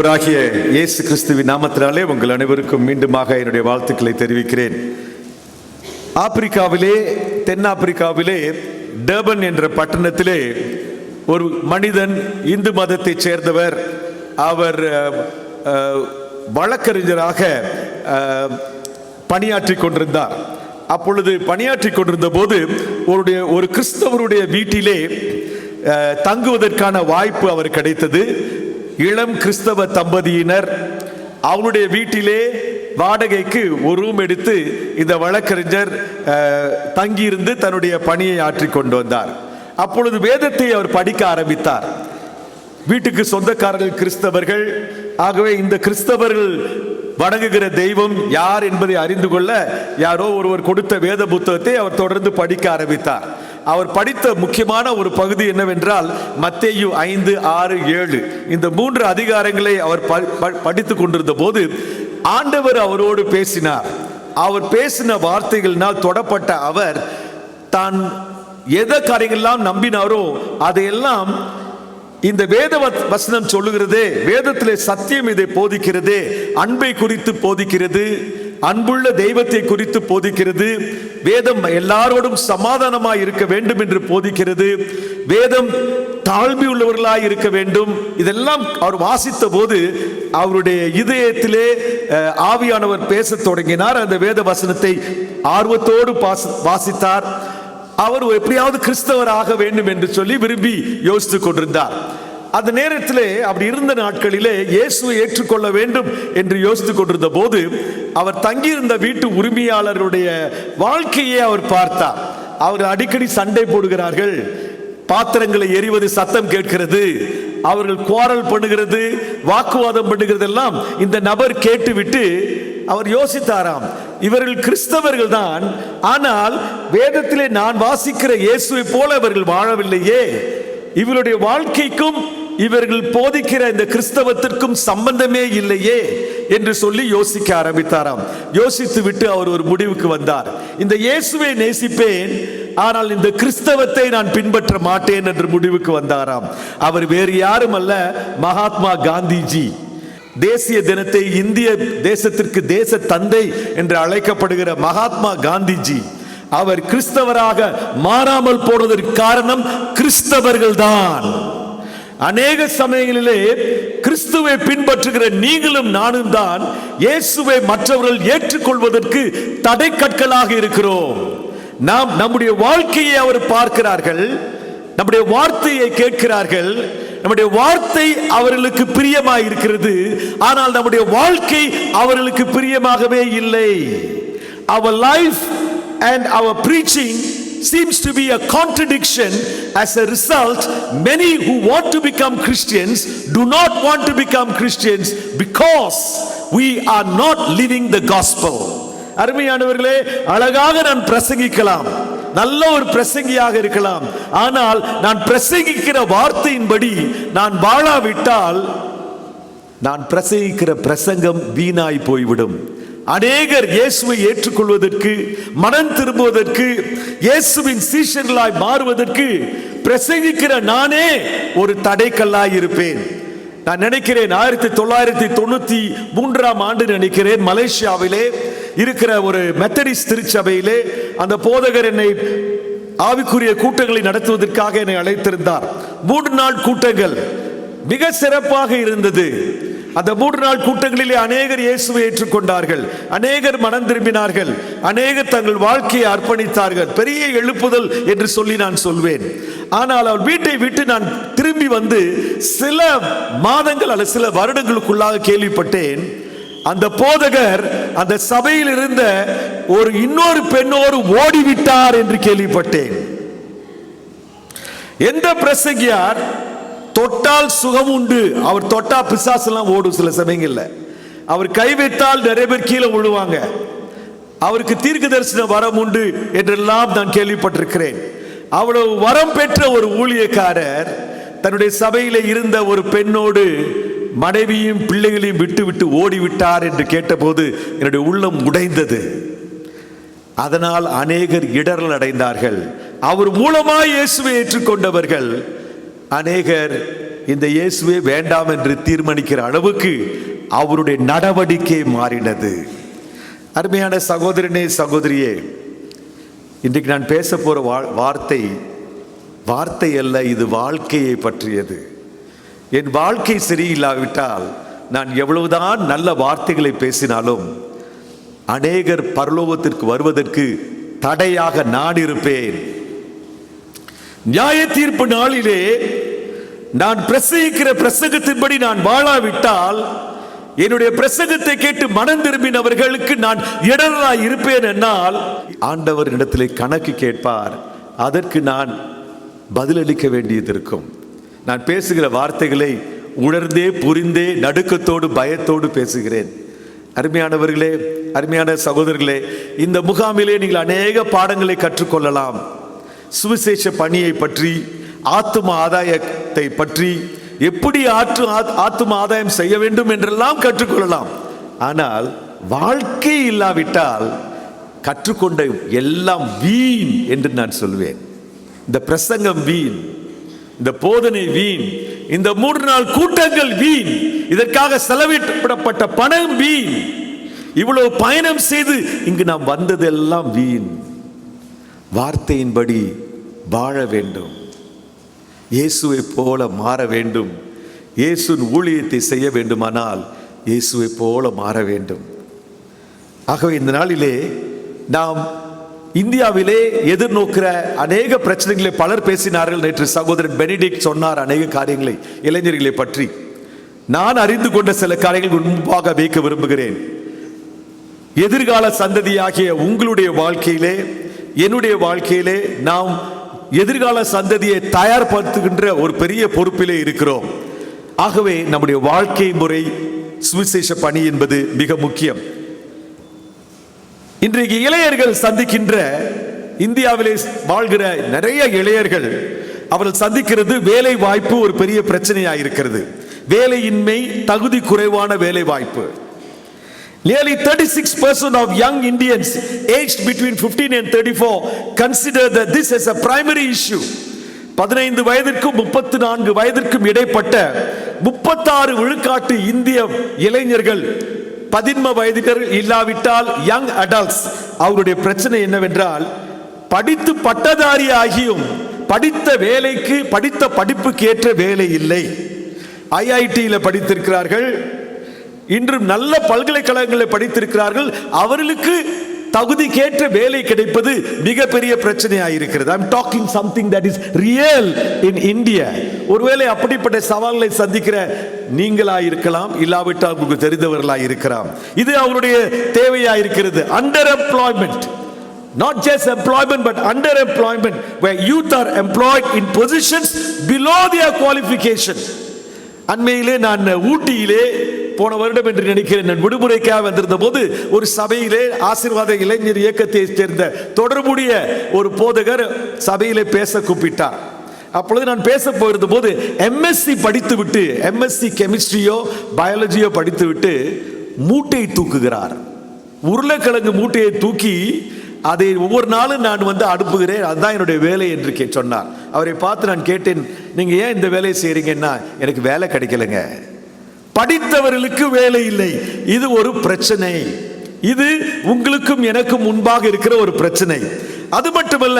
ஆகிய இயேசு கிறிஸ்துவின் நாமத்தினாலே உங்கள் அனைவருக்கும் மீண்டுமாக என்னுடைய வாழ்த்துக்களை தெரிவிக்கிறேன். ஆப்பிரிக்காவிலே, தென்னாப்பிரிக்காவிலே டர்பன் என்ற பட்டணத்திலே ஒரு மனிதன், இந்து மதத்தைச் சேர்ந்தவர். அவர் வழக்கறிஞராக பணியாற்றி கொண்டிருந்தார். அப்பொழுது பணியாற்றி கொண்டிருந்த போது ஒரு கிறிஸ்தவருடைய வீட்டிலே தங்குவதற்கான வாய்ப்பு அவர் கிடைத்தது. இளம் கிறிஸ்தவ தம்பதியினர் அவருடைய வீட்டிலே வாடகைக்கு ஒரு ரூம் எடுத்து இந்த வழக்கறிஞர் தங்கியிருந்து தன்னுடைய பணியை ஆற்றி கொண்டு வந்தார். அப்பொழுது வேதத்தை அவர் படிக்க ஆரம்பித்தார். வீட்டுக்கு சொந்தக்காரர்கள் கிறிஸ்தவர்கள். ஆகவே இந்த கிறிஸ்தவர்கள் வணங்குகிற தெய்வம் யார் என்பதை அறிந்து கொள்ள யாரோ ஒருவர் கொடுத்த வேத புத்தகத்தை அவர் தொடர்ந்து படிக்க ஆரம்பித்தார். அவர் படித்த முக்கியமான ஒரு பகுதி என்னவென்றால் மத்தேயு 5, 6, 7 இந்த 3 அதிகாரங்களை அவர் படித்துக் கொண்டிருந்த போது ஆண்டவர் அவரோடு பேசினார். அவர் பேசின வார்த்தைகளினால் தொடப்பட்ட அவர் தான் எதை காரியங்களெல்லாம் நம்பினாரோ அதையெல்லாம் இந்த வேத வசனம் சொல்லுகிறதே, வேதத்திலே சத்தியம் இதை போதிக்கிறது, அன்பை குறித்து போதிக்கிறது, அன்புள்ள தெய்வத்தை குறித்து போதிக்கிறது, வேதம் எல்லாரோடும் சமாதானமாய் இருக்க வேண்டும் என்று போதிக்கிறது, வேதம் தாழ்மை உள்ளவர்களாய் இருக்க வேண்டும். இதெல்லாம் அவர் வாசித்த போது அவருடைய இதயத்திலே ஆவியானவர் பேசத் தொடங்கினார். அந்த வேத வசனத்தை ஆர்வத்தோடு வாசித்தார். அவர் எப்படியாவது கிறிஸ்தவர் ஆக வேண்டும் என்று சொல்லி விரும்பி யோசித்துக் கொண்டிருந்தார். அந்த நேரத்திலே அப்படி இருந்த நாட்களிலே இயேசுவை ஏற்றுக்கொள்ள வேண்டும் என்று யோசித்துக் கொண்டிருந்த போது அவர் தங்கியிருந்த வீட்டு உரிமையாளருடைய வாழ்க்கையை அவர் பார்த்தார். அவர்கள் அடிக்கடி சண்டை போடுகிறார்கள், பாத்திரங்களை எறிவது சத்தம் கேட்கிறது, அவர்கள் குவாரல் பண்ணுகிறது, வாக்குவாதம் பண்ணுகிறது எல்லாம் இந்த நபர் கேட்டுவிட்டு அவர் யோசித்தாராம், இவர்கள் கிறிஸ்தவர்கள் தான், ஆனால் வேதத்திலே நான் வாசிக்கிற இயேசுவை போல அவர்கள் வாழவில்லையே, இவருடைய வாழ்க்கைக்கும் இவர்கள் போதிக்கிற இந்த கிறிஸ்தவத்திற்கும் சம்பந்தமே இல்லையே என்று சொல்லி யோசிக்க ஆரம்பித்தாராம். யோசித்து விட்டு அவர் ஒரு முடிவுக்கு வந்தார். இந்த இயேசுவை நேசிப்பேன், ஆனால் இந்த கிறிஸ்தவத்தை நான் பின்பற்ற மாட்டேன் என்று முடிவுக்கு வந்தாராம். அவர் வேறு யாரும் அல்ல, மகாத்மா காந்திஜி. தேசிய தினத்தை இந்திய தேசத்திற்கு தேச தந்தை என்று அழைக்கப்படுகிற மகாத்மா காந்திஜி அவர் கிறிஸ்தவராக மாறாமல் போனதற்கு காரணம் கிறிஸ்தவர்கள் தான். அநேக சமயங்களிலே கிறிஸ்துவை பின்பற்றுகிற நீங்களும் நானும் தான் இயேசுவை மற்றவர்கள் ஏற்றுக்கொள்வதற்கு தடை கற்களாக இருக்கிறோம். நாம் நம்முடைய வாழ்க்கையை அவர் பார்க்கிறார்கள், நம்முடைய வார்த்தையை கேட்கிறார்கள், நம்முடைய வார்த்தை அவர்களுக்கு பிரியமாக இருக்கிறது, ஆனால் நம்முடைய வாழ்க்கை அவர்களுக்கு பிரியமாகவே இல்லை. Our life and our preaching seems to be a contradiction. As a result, many who want to become Christians do not want to become Christians because we are not living the gospel. அருமையானவர்களே, அழகாக நான் பிரசங்கிக்கலாம், நல்ல ஒரு பிரசங்கியாக இருக்கலாம், ஆனால் நான் பிரசங்கிக்கிற வார்த்தையின்படி நான் வாழாவிட்டால் நான் பிரசங்கிக்கிற பிரசங்கம் வீணாய் போய்விடும். அநேகர் இயேசுவை ஏற்றுக்கொள்வதற்கு, மனம் திரும்புவதற்கு, இயேசுவின் சீஷர்களாய் மாறுவதற்கு பிரசங்கிக்கிற நானே ஒரு தடைக்கல்லாய் இருப்பேன். நான் நினைக்கிறேன் 1993 ஆண்டு நினைக்கிறேன், மலேசியாவிலே இருக்கிற ஒரு மெத்தடிஸ்ட் திருச்சபையிலே அந்த போதகர் என்னை ஆவிக்குரிய கூட்டங்களை நடத்துவதற்காக என்னை அழைத்திருந்தார். 3 நாள் கூட்டங்கள் மிக சிறப்பாக இருந்தது. அந்த 3 நாள் கூட்டங்களிலே அநேகர் இயேசுவை ஏற்றுக்கொண்டார்கள், அநேகர் மனம் திரும்பினார்கள், அநேகர் தங்கள் வாழ்க்கையை அர்ப்பணித்தார்கள். பெரிய எழுப்புதல் என்று சொல்லி நான் சொல்வேன். ஆனால் அவர் வீட்டை விட்டு நான் திரும்பி வந்து சில மாதங்கள் அல்லது சில வருடங்களுக்குள்ளாக கேள்விப்பட்டேன், அந்த போதகர் அந்த சபையில் இருந்த இன்னொரு பெண்ணோடு ஓடிவிட்டார் என்று கேள்விப்பட்டேன். எந்த பிரசங்கியார் தொட்டால் சுகம் உண்டு, அவர் தொட்டா பிசாசெல்லாம் ஓடும். சில சமயங்கள்ல அவர் கை வைத்தால் நிறைய பேர் கீழே விழுவாங்க, அவருக்கு தீர்க்க தரிசன வரம் உண்டு என்றெல்லாம் நான் கேள்விப்பட்டிருக்கிறேன். அவ்வளவு வரம் பெற்ற ஒரு ஊழியக்காரர் தன்னுடைய சபையில இருந்த ஒரு பெண்ணோடு மனைவியும் பிள்ளைகளையும் விட்டு விட்டு ஓடிவிட்டார் என்று கேட்டபோது என்னுடைய உள்ளம் உடைந்தது. அதனால் அநேகர் இடரல் அடைந்தார்கள். அவர் மூலமாய் இயேசுவை ஏற்றுக்கொண்டவர்கள் அநேகர் இந்த இயேசுவே வேண்டாம் என்று தீர்மானிக்கிற அளவுக்கு அவருடைய நடவடிக்கை மாறினது. அருமையான சகோதரனே, சகோதரியே, இன்றைக்கு நான் பேச போற வார்த்தை அல்ல, இது வாழ்க்கையை பற்றியது. என் வாழ்க்கை சரியில்லாவிட்டால் நான் எவ்வளவுதான் நல்ல வார்த்தைகளை பேசினாலும் அநேகர் பரலோகத்திற்கு வருவதற்கு தடையாக நான் இருப்பேன். நியாய தீர்ப்பு நாளிலே நான் பிரசங்கிக்கிற பிரசங்கத்தின்படி நான் வாழாவிட்டால் என்னுடைய பிரசங்கத்தை கேட்டு மனம் திரும்பினவர்களுக்கு நான் இடராய் இருப்பேன் என்னால் ஆண்டவர் இடத்திலே கணக்கு கேட்பார். அதற்கு நான் பதிலளிக்க வேண்டியது இருக்கும். நான் பேசுகிற வார்த்தைகளை உணர்ந்தே புரிந்தே நடுக்கத்தோடு பயத்தோடு பேசுகிறேன். அருமையானவர்களே, அருமையான சகோதரர்களே, இந்த முகாமிலே நீங்கள் அநேக பாடங்களை கற்றுக்கொள்ளலாம். சுவிசேஷ பணியை பற்றி, ஆத்தும ஆதாயத்தை பற்றி, எப்படி ஆத்தும ஆதாயம் செய்ய வேண்டும் என்றெல்லாம் கற்றுக்கொள்ளலாம். ஆனால் வாழ்க்கை இல்லாவிட்டால் கற்றுக்கொண்ட எல்லாம் வீண் என்று நான் சொல்வேன். இந்த பிரசங்கம் வீண், இந்த போதனை வீண், இந்த 3 நாள் கூட்டங்கள் வீண், இதற்காக செலவிடப்பட்ட பணம் வீண், இவ்வளவு பயணம் செய்து இங்கு நாம் வந்ததெல்லாம் வீண். வார்த்தையின்படி வாழ வேண்டும், இயேசுவை போல மாற வேண்டும். இயேசுவின் ஊழியத்தை செய்ய வேண்டுமானால் இயேசுவை போல மாற வேண்டும். ஆகவே இந்த நாளிலே நாம் இந்தியாவிலே எதிர்நோக்கிற அநேக பிரச்சனைகளை பலர் பேசினார்கள். நேற்று சகோதரன் பெனிடிக்ட் சொன்னார் அநேக காரியங்களை, இளைஞர்களை பற்றி. நான் அறிந்து கொண்ட சில காரியங்கள் முன்பாக வைக்க விரும்புகிறேன். எதிர்கால சந்ததியாகிய உங்களுடைய வாழ்க்கையிலே, என்னுடைய வாழ்க்கையிலே நாம் எதிர்கால சந்ததியை தயார்படுத்துகின்ற ஒரு பெரிய பொறுப்பிலே இருக்கிறோம். ஆகவே நம்முடைய வாழ்க்கை முறை, சுவிசேஷ பணி என்பது மிக முக்கியம். இன்றைக்கு இளைஞர்கள் சந்திக்கின்ற, இந்தியாவிலே வாழ்கிற நிறைய இளைஞர்கள் அவர்கள் சந்திக்கிறது வேலை வாய்ப்பு ஒரு பெரிய பிரச்சனையாக இருக்கிறது. வேலையின்மை, தகுதி குறைவான வேலை வாய்ப்பு. Nearly 36% of young Indians aged between 15 and 34 consider that this as a primary issue. 15 வயதிற்கும் 34 வயதிற்கும் இடைப்பட்ட 36 விழுக்காட்டு இந்திய இளைஞர்கள், 15 வயதினர் இல்லாவிட்டால் யங் அடல்ட்ஸ், அவருடைய பிரச்சனை என்னவென்றால் படித்து பட்டதாரி ஆகியும் படித்த வேலைக்கு, படித்த படிப்புக்கு ஏற்ற வேலை இல்லை. IIT படித்திருக்கிறார்கள், இன்றும் நல்ல பல்கலைக்கழகங்களில் படித்திருக்கிறார்கள், அவர்களுக்கு தகுதிக்கேற்ற வேலை கிடைப்பது மிகப்பெரிய பிரச்சனையாக இருக்கிறது. I am talking something that is real in India. ஒருவேளை அப்படிப்பட்ட சவால்களை சந்திக்கிற நீங்களாக இருக்கலாம், இல்லாவிட்டால் உங்களுக்கு தெரிந்தவர்களாக இருக்கலாம். இது அவருடைய தேவையாக இருக்கிறது. Under employment, not just employment but underemployment, where youth are employed in positions below their qualification. அண்மையிலே நான் ஊட்டியிலே போன வருடம் என்று நினைக்கிறேன், நான் விடுமுறைக்காக வந்திருந்த போது ஒரு சபையிலே ஆசீர்வாத இளைஞர் இயக்கத்தை சேர்ந்த தொடர்புடைய ஒரு போதகர் சபையிலே பேச கூப்பிட்டார். அப்பொழுது நான் பேச போயிருந்த போது MSc படித்துவிட்டு, MSc கெமிஸ்ட்ரியோ பயாலஜியோ படித்துவிட்டு மூட்டையை தூக்குகிறார். உருளைக்கிழங்கு மூட்டையை தூக்கி அதை ஒவ்வொரு நாளும் நான் அனுப்புகிறேன், அதுதான் என்னுடைய வேலை என்று சொன்னார். அவரை பார்த்து நான் கேட்டேன், நீங்க ஏன் இந்த வேலையை செய்றீங்கன்னா, எனக்கு வேலை கிடைக்கலங்க, படித்தவர்களுக்கு வேலை இல்லை. இது ஒரு பிரச்சனை, இது உங்களுக்கும் எனக்கும் முன்பாக இருக்கிற ஒரு பிரச்சனை. அது மட்டுமல்ல,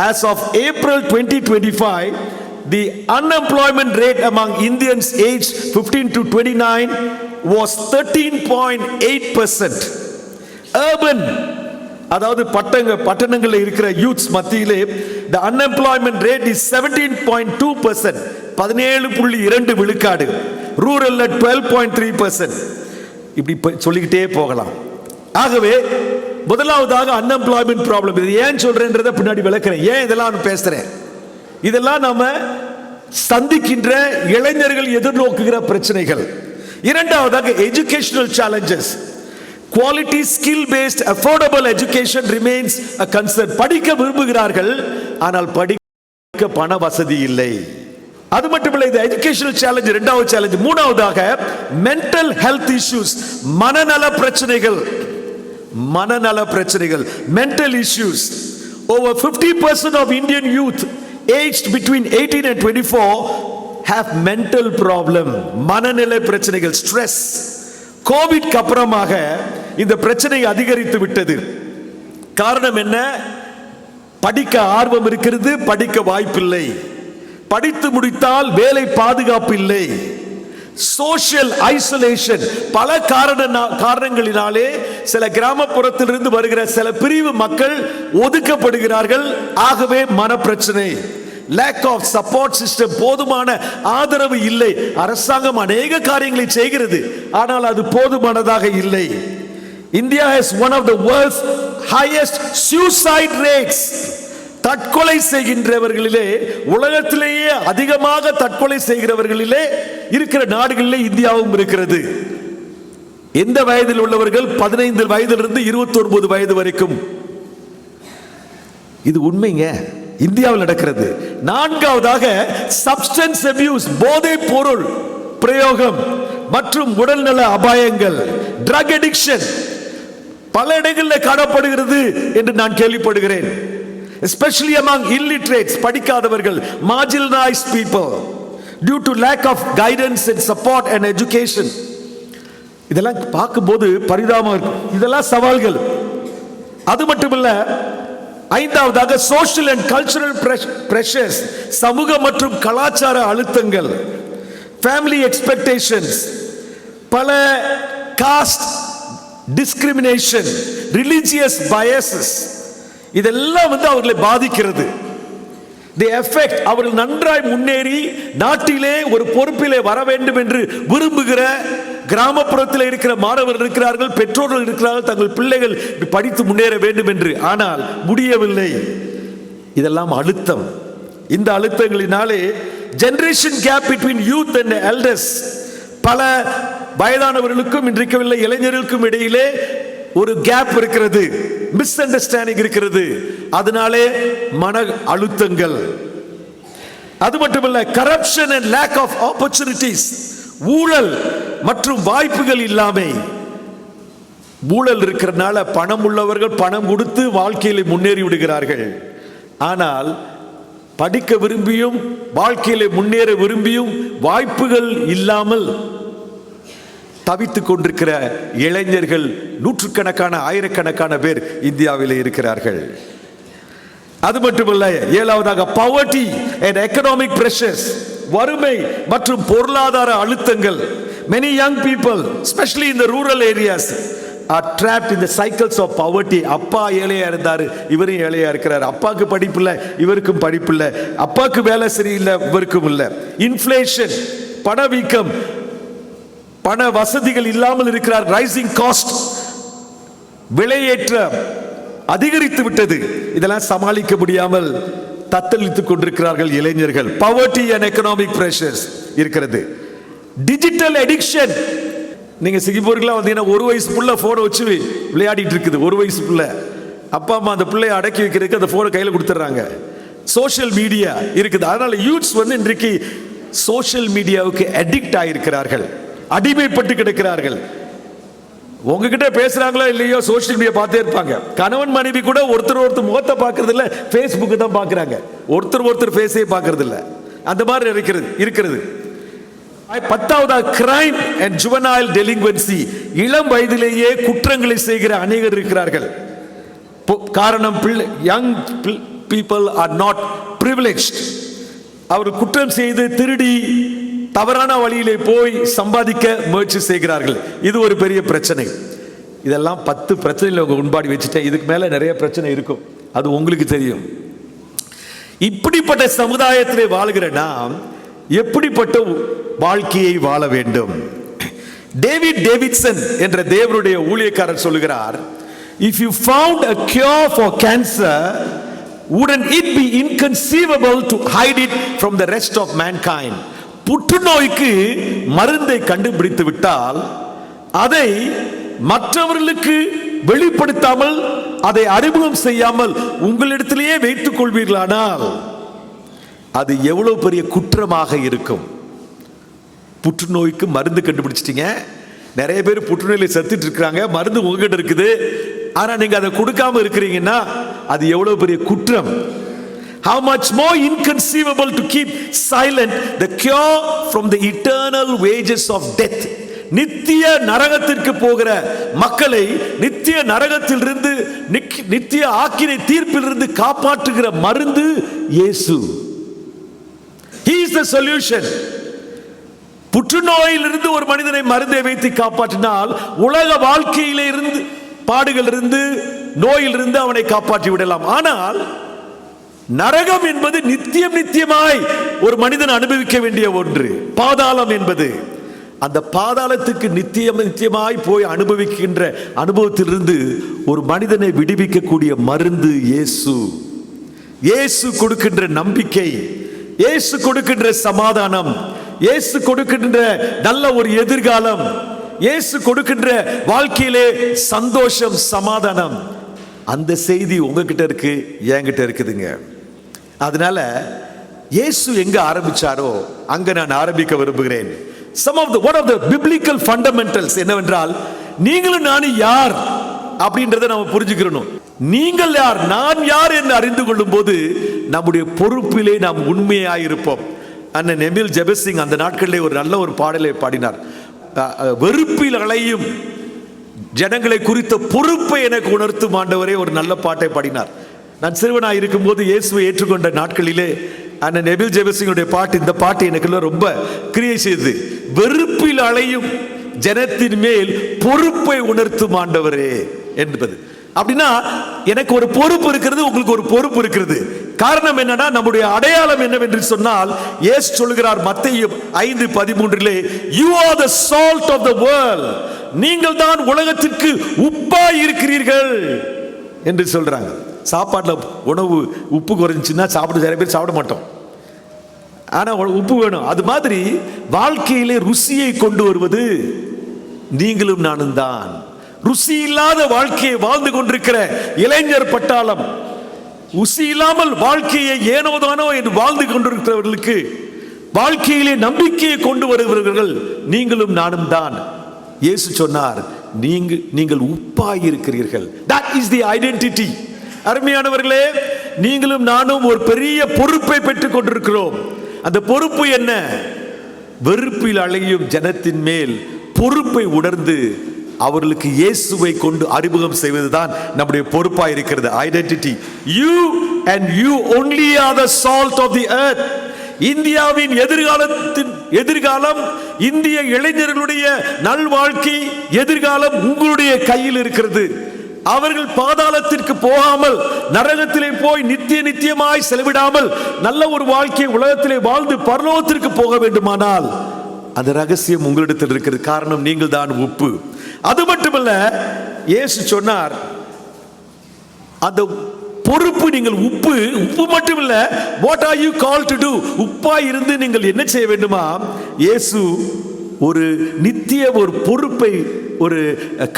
as of April 2025 the unemployment rate among Indians aged 15 to 29 was 13.8%. urban, அதாவது பட்டணங்களில் இருக்கிற யூத்ஸ் மத்தியிலே the unemployment rate is 17.2%, 17.2 விழுக்காடு. ரூரல்ல 12.3%. இப்படி சொல்லிக்கிட்டே போகலாம். ஆகவே முதலாவதாக அன்எம்ப்ளாய்மெண்ட் ப்ராப்ளம். இது ஏன் சொல்றேன்றதை பின்னாடி விளக்குறேன், ஏன் இதெல்லாம் பேசுறேன். இதெல்லாம் நாம சந்திக்கின்ற இளைஞர்கள் எதிர்நோக்குகிற பிரச்சனைகள். இரண்டாவதாக educational challenges. Quality, skill paste, affordable education remains a concern. படிக்க விரும்புகிறார்கள், ஆனால் படிக்க பண வசதி இல்லை. அது மட்டுமல்ல, இது எஜுகேஷனல் சேலஞ்ச், இரண்டாவது சேலஞ்ச். மூணாவதாக மென்டல் ஹெல்த் இஷ்யூஸ், மனநல பிரச்சனைகள். மனநல பிரச்சனைகள், mental issues. Over 50% of Indian youth aged between 18 and 24 have mental problem, மனநிலை பிரச்சனைகள், ஸ்ட்ரெஸ். கோவிட்க்கு அப்புறமாக இந்த பிரச்சனை அதிகரித்து விட்டது. காரணம் என்ன? படிக்க ஆர்வம் இருக்கிறது, படிக்க வாய்ப்பில்லை. படித்து முடித்தால் வேலை பாதுகாப்பு இல்லை. சோஷியல் ஐசோலேஷன், பல காரணங்களினாலே சில கிராமப்புறத்திலிருந்து வருகிற சில பிரிவு மக்கள் ஒதுக்கப்படுகிறார்கள். ஆகவே மனப்பிரச்சனை. lack of support system, போதுமான ஆதரவு இல்லை. அரசாங்கம் அநேக காரியங்களை செய்கிறது, ஆனால் அது போதுமானதாக இல்லை. India has one of the world's highest suicide rates. தற்கொலை செய்கின்றவர்களிலே, உலகத்திலேயே அதிகமாக தற்கொலை செய்கிறவர்களிலே இருக்கிற நாடுகளிலே இந்தியாவும் இருக்கிறது. எந்த வயதில் உள்ளவர்கள்? 15 வயதிலிருந்து 29 வயது வரைக்கும். இது உண்மைங்க, இந்தியாவில் நடக்கிறது. நான்காவதாக சப்ஸ்டன்ஸ் அபியூஸ், போதைப் பொருள் பிரயோகம் மற்றும் உடல்நல அபாயங்கள், ட்ரக் அடிக்ஷன் பல இடங்களில் காணப்படுகிறது என்று நான் கேள்விப்படுகிறேன். especially among illiterates, படிக்காதவர்கள், marginalized people, due to lack of guidance and support and education. இதெல்லாம் பார்க்கும்போது பரிதாபமா இருக்கு. இதெல்லாம் சவால்கள். அது மட்டுமல்ல, ஐந்தாவதாக சோஷியல் அண்ட் கல்ச்சரல் பிரஷர்ஸ், சமூக மற்றும் கலாச்சார அழுத்தங்கள், ஃபேமிலி எக்ஸ்பெக்டேஷன்ஸ், பல காஸ்ட் டிஸ்கிரிமினேஷன், ரிலிஜியஸ் பயசஸ், இதெல்லாம் அவர்களை பாதிக்கிறது. தி எஃபெக்ட், அவர்கள் நன்றாய் முன்னேறி நாட்டிலே ஒரு பொறுப்பிலே வர வேண்டும் என்று விரும்புகிற கிராமப்புறத்தில் இருக்கிற மாணவர்கள் இருக்கிறார்கள், பெற்றோர்கள் இருக்கிறார்கள், தங்கள் பிள்ளைகள் படித்து முன்னேற வேண்டும் என்று, ஆனால் முடியவில்லை. இதெல்லாம் அழுத்தம். இந்த அழுத்தங்களினாலே generation gap between youth and elders, பல வயதானவர்களுக்கும் இன்றைக்கு இளைஞர்களுக்கும் இடையிலே ஒரு கேப் இருக்கிறது, மிஸ் அண்டர்ஸ்டாண்டிங் இருக்கிறது. அதனாலே மன அழுத்தங்கள். அது மட்டுமல்ல, corruption and lack of opportunities, ஊழல் மற்றும் வாய்ப்புகள் இல்லாமை. ஊழல் இருக்கிறனால பணம் உள்ளவர்கள் பணம் கொடுத்து வாழ்க்கையில முன்னேறி விடுகிறார்கள். ஆனால் படிக்க விரும்பியும் வாழ்க்கையில முன்னேற விரும்பியும் வாய்ப்புகள் இல்லாமல் தவித்துக் கொண்டிருக்கிற இளைஞர்கள் நூற்றுக்கணக்கான ஆயிரக்கணக்கான பேர் இந்தியாவில் இருக்கிறார்கள். அது மட்டுமல்ல, ஏழாவதாக poverty and economic pressures, வறுமை மற்றும் பொருளாதார அழுத்தங்கள். many young people, especially in the rural areas, are trapped in the cycles of poverty. அப்பா ஏழையா இருந்தாரு, இவரும் ஏழையா இருக்கிறார். அப்பாவுக்கு படிப்பு இல்லை, இவருக்கும் படிப்பு இல்லை. அப்பாவுக்கு வேலை சரியில்லை, இவருக்கும் இல்லை. இன்ஃப்ளேஷன், பணவீக்கம், பண வசதிகள் இல்லாமல் இருக்கிறார். ரைசிங் காஸ்ட், விலையேற்றம் அதிகரித்து விட்டது. இதெல்லாம் சமாளிக்க முடியாமல் தத்தளித்துக் கொண்டிருக்கிறார்கள் இளைஞர்கள். பவர்ட்டி அண்ட் எக்கனாமிக் பிரஷர்ஸ் இருக்கிறது. டிஜிட்டல் அடிக்ஷன், நீங்க சிங்கப்பூருக்குலாம் வந்தீங்கன்னா ஒரு வயசு புள்ள போனை வச்சு விளையாடிட்டு இருக்குது. ஒரு வயசு புள்ள, அப்பா அம்மா அந்த பிள்ளையை அடக்கி வைக்கிறதுக்கு அந்த போனை கையில் கொடுத்துட்றாங்க. சோஷியல் மீடியா இருக்குது. அதனால யூத்ஸ் இன்றைக்கு சோஷியல் மீடியாவுக்கு அடிக்ட் ஆகியிருக்கிறார்கள், அடிமைப்பட்டு கிடக்கிறார்கள். உங்ககிட்ட பேசுறாங்களோ இல்லையோ சோஷியல் மீடியா பார்த்தே இருப்பாங்க. கணவன் மனைவி கூட ஒருத்தர் முகத்தை பார்க்கறது இல்ல, ஃபேஸ்புக் தான் பார்க்கறாங்க. ஒருத்தர் ஃபேஸே பார்க்கறது இல்ல. அந்த மாதிரி இருக்கிறது. 10வது கிரைம் அண்ட் ஜுவனைல் டெலிங்குவன்சி, இளம் வயதிலேயே குற்றங்களை செய்கிற அநேகர் இருக்கிறார்கள். காரணம், young people are not privileged. அவர் குற்றம் செய்து திருடி தவறான வழியிலே போய் சம்பாதிக்க முயற்சி செய்கிறார்கள். இது ஒரு பெரிய பிரச்சனை. இதெல்லாம் 10 பிரச்சனைகளை உண்பாடி வச்சுட்டேன். இதுக்கு மேல நிறைய பிரச்சனை இருக்கும், அது உங்களுக்கு தெரியும். இப்படிப்பட்ட சமுதாயத்திலே வாழ்கிற நாம் எப்படிப்பட்ட வாழ்க்கையை வாழ வேண்டும்? டேவிட்சன் என்ற தேவனுடைய ஊழியக்காரர் சொல்லுகிறார், if you found a cure for cancer, wouldn't it be inconceivable to hide it from the rest of mankind? புற்றுநோய்க்கு மருந்தை கண்டுபிடித்து விட்டால் அதை மற்றவர்களுக்கு வெளிப்படுத்தாமல், அதை அறிமுகம் செய்யாமல் உங்களிடத்திலேயே வைத்துக் கொள்வீர்களானால் அது எவ்வளவு பெரிய குற்றமாக இருக்கும். புற்றுநோய்க்கு மருந்து கண்டுபிடிச்சிட்டீங்க, நிறைய பேர் புற்றுநோயில செத்துட்டு இருக்கிறாங்க, மருந்து உங்ககிட்ட இருக்குது, ஆனா நீங்க அதை கொடுக்காம இருக்கிறீங்கன்னா அது எவ்வளவு பெரிய குற்றம். How much more inconceivable to keep silent the cure from the eternal wages of death. நித்திய நரகத்திற்கு போகிற மக்களை நித்திய நரகத்திலிருந்து நித்திய ஆக்கினை தீர்ப்பிலிருந்து காப்பாற்றுகிற மருந்து இயேசு. He is the solution. புற்றுநோயிலிருந்து ஒரு மனிதனை மருந்தை வைத்து காப்பாற்றினால் உலக வாழ்க்கையிலே இருந்து பாடுகள் இருந்து நோயிலிருந்து அவனை காப்பாற்றி விடலாம். ஆனால் நரகம் என்பது நித்தியமாய் ஒரு மனிதன் அனுபவிக்க வேண்டிய ஒன்று. பாதாளம் என்பது அந்த பாதாளத்துக்கு நித்தியமாய் போய் அனுபவிக்கின்ற அனுபவத்திலிருந்து ஒரு மனிதனை விடுவிக்கக்கூடிய மருந்து இயேசு. இயேசு கொடுக்கின்ற நம்பிக்கை, இயேசு கொடுக்கின்ற சமாதானம், இயேசு கொடுக்கின்ற நல்ல ஒரு எதிர்காலம், இயேசு கொடுக்கின்ற வாழ்க்கையிலே சந்தோஷம், சமாதானம். அந்த செய்தி உங்ககிட்ட இருக்கு, என்கிட்ட இருக்குதுங்க. அதனால இயேசு எங்க ஆரம்பிச்சாரோ அங்க நான் ஆரம்பிக்க விரும்புகிறேன். one of the biblical fundamentals என்னவென்றால், நீங்களும் நானும் யார் அப்படின்றத நாம புரிஞ்சுக்கிறோம். நீங்கள் யார், நான் யார் என்று அறிந்து கொள்ளும் போது நம்முடைய பொறுப்பிலே நாம் உண்மையாயிருப்போம். அண்ணன் எமில் ஜெபசிங் அந்த நாட்களிலே ஒரு நல்ல ஒரு பாடலை பாடினார். வெறுப்பில் அலையும் ஜனங்களை குறித்த பொறுப்பை எனக்கு உணர்த்தும் ஆண்டவரே ஒரு நல்ல பாட்டை பாடினார். நான் சிறுவனாக இருக்கும்போது இயேசுவை ஏற்றுக்கொண்ட நாட்களிலே அண்ணன் எமில் ஜெபசிங்குடைய பாட்டு, இந்த பாட்டு எனக்கு ரொம்ப கிரியை செய்தது. வெறுப்பில் அலையும் ஜனத்தின் மேல் பொறுப்பை உணர்த்தும் ஆண்டவரே என்பது. அப்படின்னா எனக்கு ஒரு பொறுப்பு இருக்கிறது, உங்களுக்கு ஒரு பொறுப்பு இருக்கிறது. காரணம் என்னன்னா, நம்முடைய அடையாளம் என்னவென்று சொன்னால், இயேசு சொல்கிறார் மத்தேயு 5:13, you are the salt of the world, நீங்கள் தான் உலகத்திற்கு உப்பாய் இருக்கிறீர்கள் என்று சொல்றாங்க. சாப்பாட்டுல உணவு உப்பு குறைஞ்சுன்னா சாப்பிட நிறைய பேர் சாப்பிட மாட்டோம், ஆனா உப்பு வேணும். அது மாதிரி வாழ்க்கையிலே ருசியை கொண்டு வருவது நீங்களும் நானும் தான். ருசி இல்லாத வாழ்க்கையை வாழ்ந்து கொண்டிருக்கிற இளைஞர் பட்டாளம், ருசி இல்லாமல் வாழ்க்கையை ஏனோதானோ என்று வாழ்ந்து கொண்டிருக்கிறவர்களுக்கு வாழ்க்கையிலே நம்பிக்கையை கொண்டு வருகிறவர்கள் நீங்களும் நானும் தான். இயேசு சொன்னார், நீங்கள் உப்பாய் இருக்கிறீர்கள். That is the identity. அருமையானவர்களே, நீங்களும் நானும் ஒரு பெரிய பொறுப்பை பெற்றுக் கொண்டிருக்கிறோம். அந்த பொறுப்பு என்ன? வெறுப்பில் அலையும் ஜனத்தின் மேல் பொறுப்பை உணர்ந்து அவர்களுக்கு இயேசுவை கொண்டு அறிமுகம் செய்வதுதான் நம்முடைய பொறுப்பாக இருக்கிறது. Identity. You and you only are the salt of the earth. இந்தியாவின் எதிர்காலம், இந்திய இளைஞர்களுடைய நல்வாழ்க்கை எதிர்காலம் உங்களுடைய கையில் இருக்கிறது. அவர்கள் பாதாளத்திற்கு போகாமல், நரகத்திலே போய் நித்தியமாய் செலவிடாமல் நல்ல ஒரு வாழ்க்கை உலகத்திலே வாழ்ந்து பரலோகத்திற்கு போக வேண்டுமானால் அந்த ரகசியம் உங்களிடத்தில் இருக்கிறது. காரணம், நீங்கள் தான் உப்பு. அது மட்டுமல்ல, இயேசு சொன்னார், அந்த பொறுப்பு, நீங்கள் உப்பு மட்டுமல்ல, what are you called to do? உப்பாய் இருந்து நீங்கள் என்ன செய்ய வேண்டுமா? இயேசு ஒரு நித்திய ஒரு பொறுப்பை, ஒரு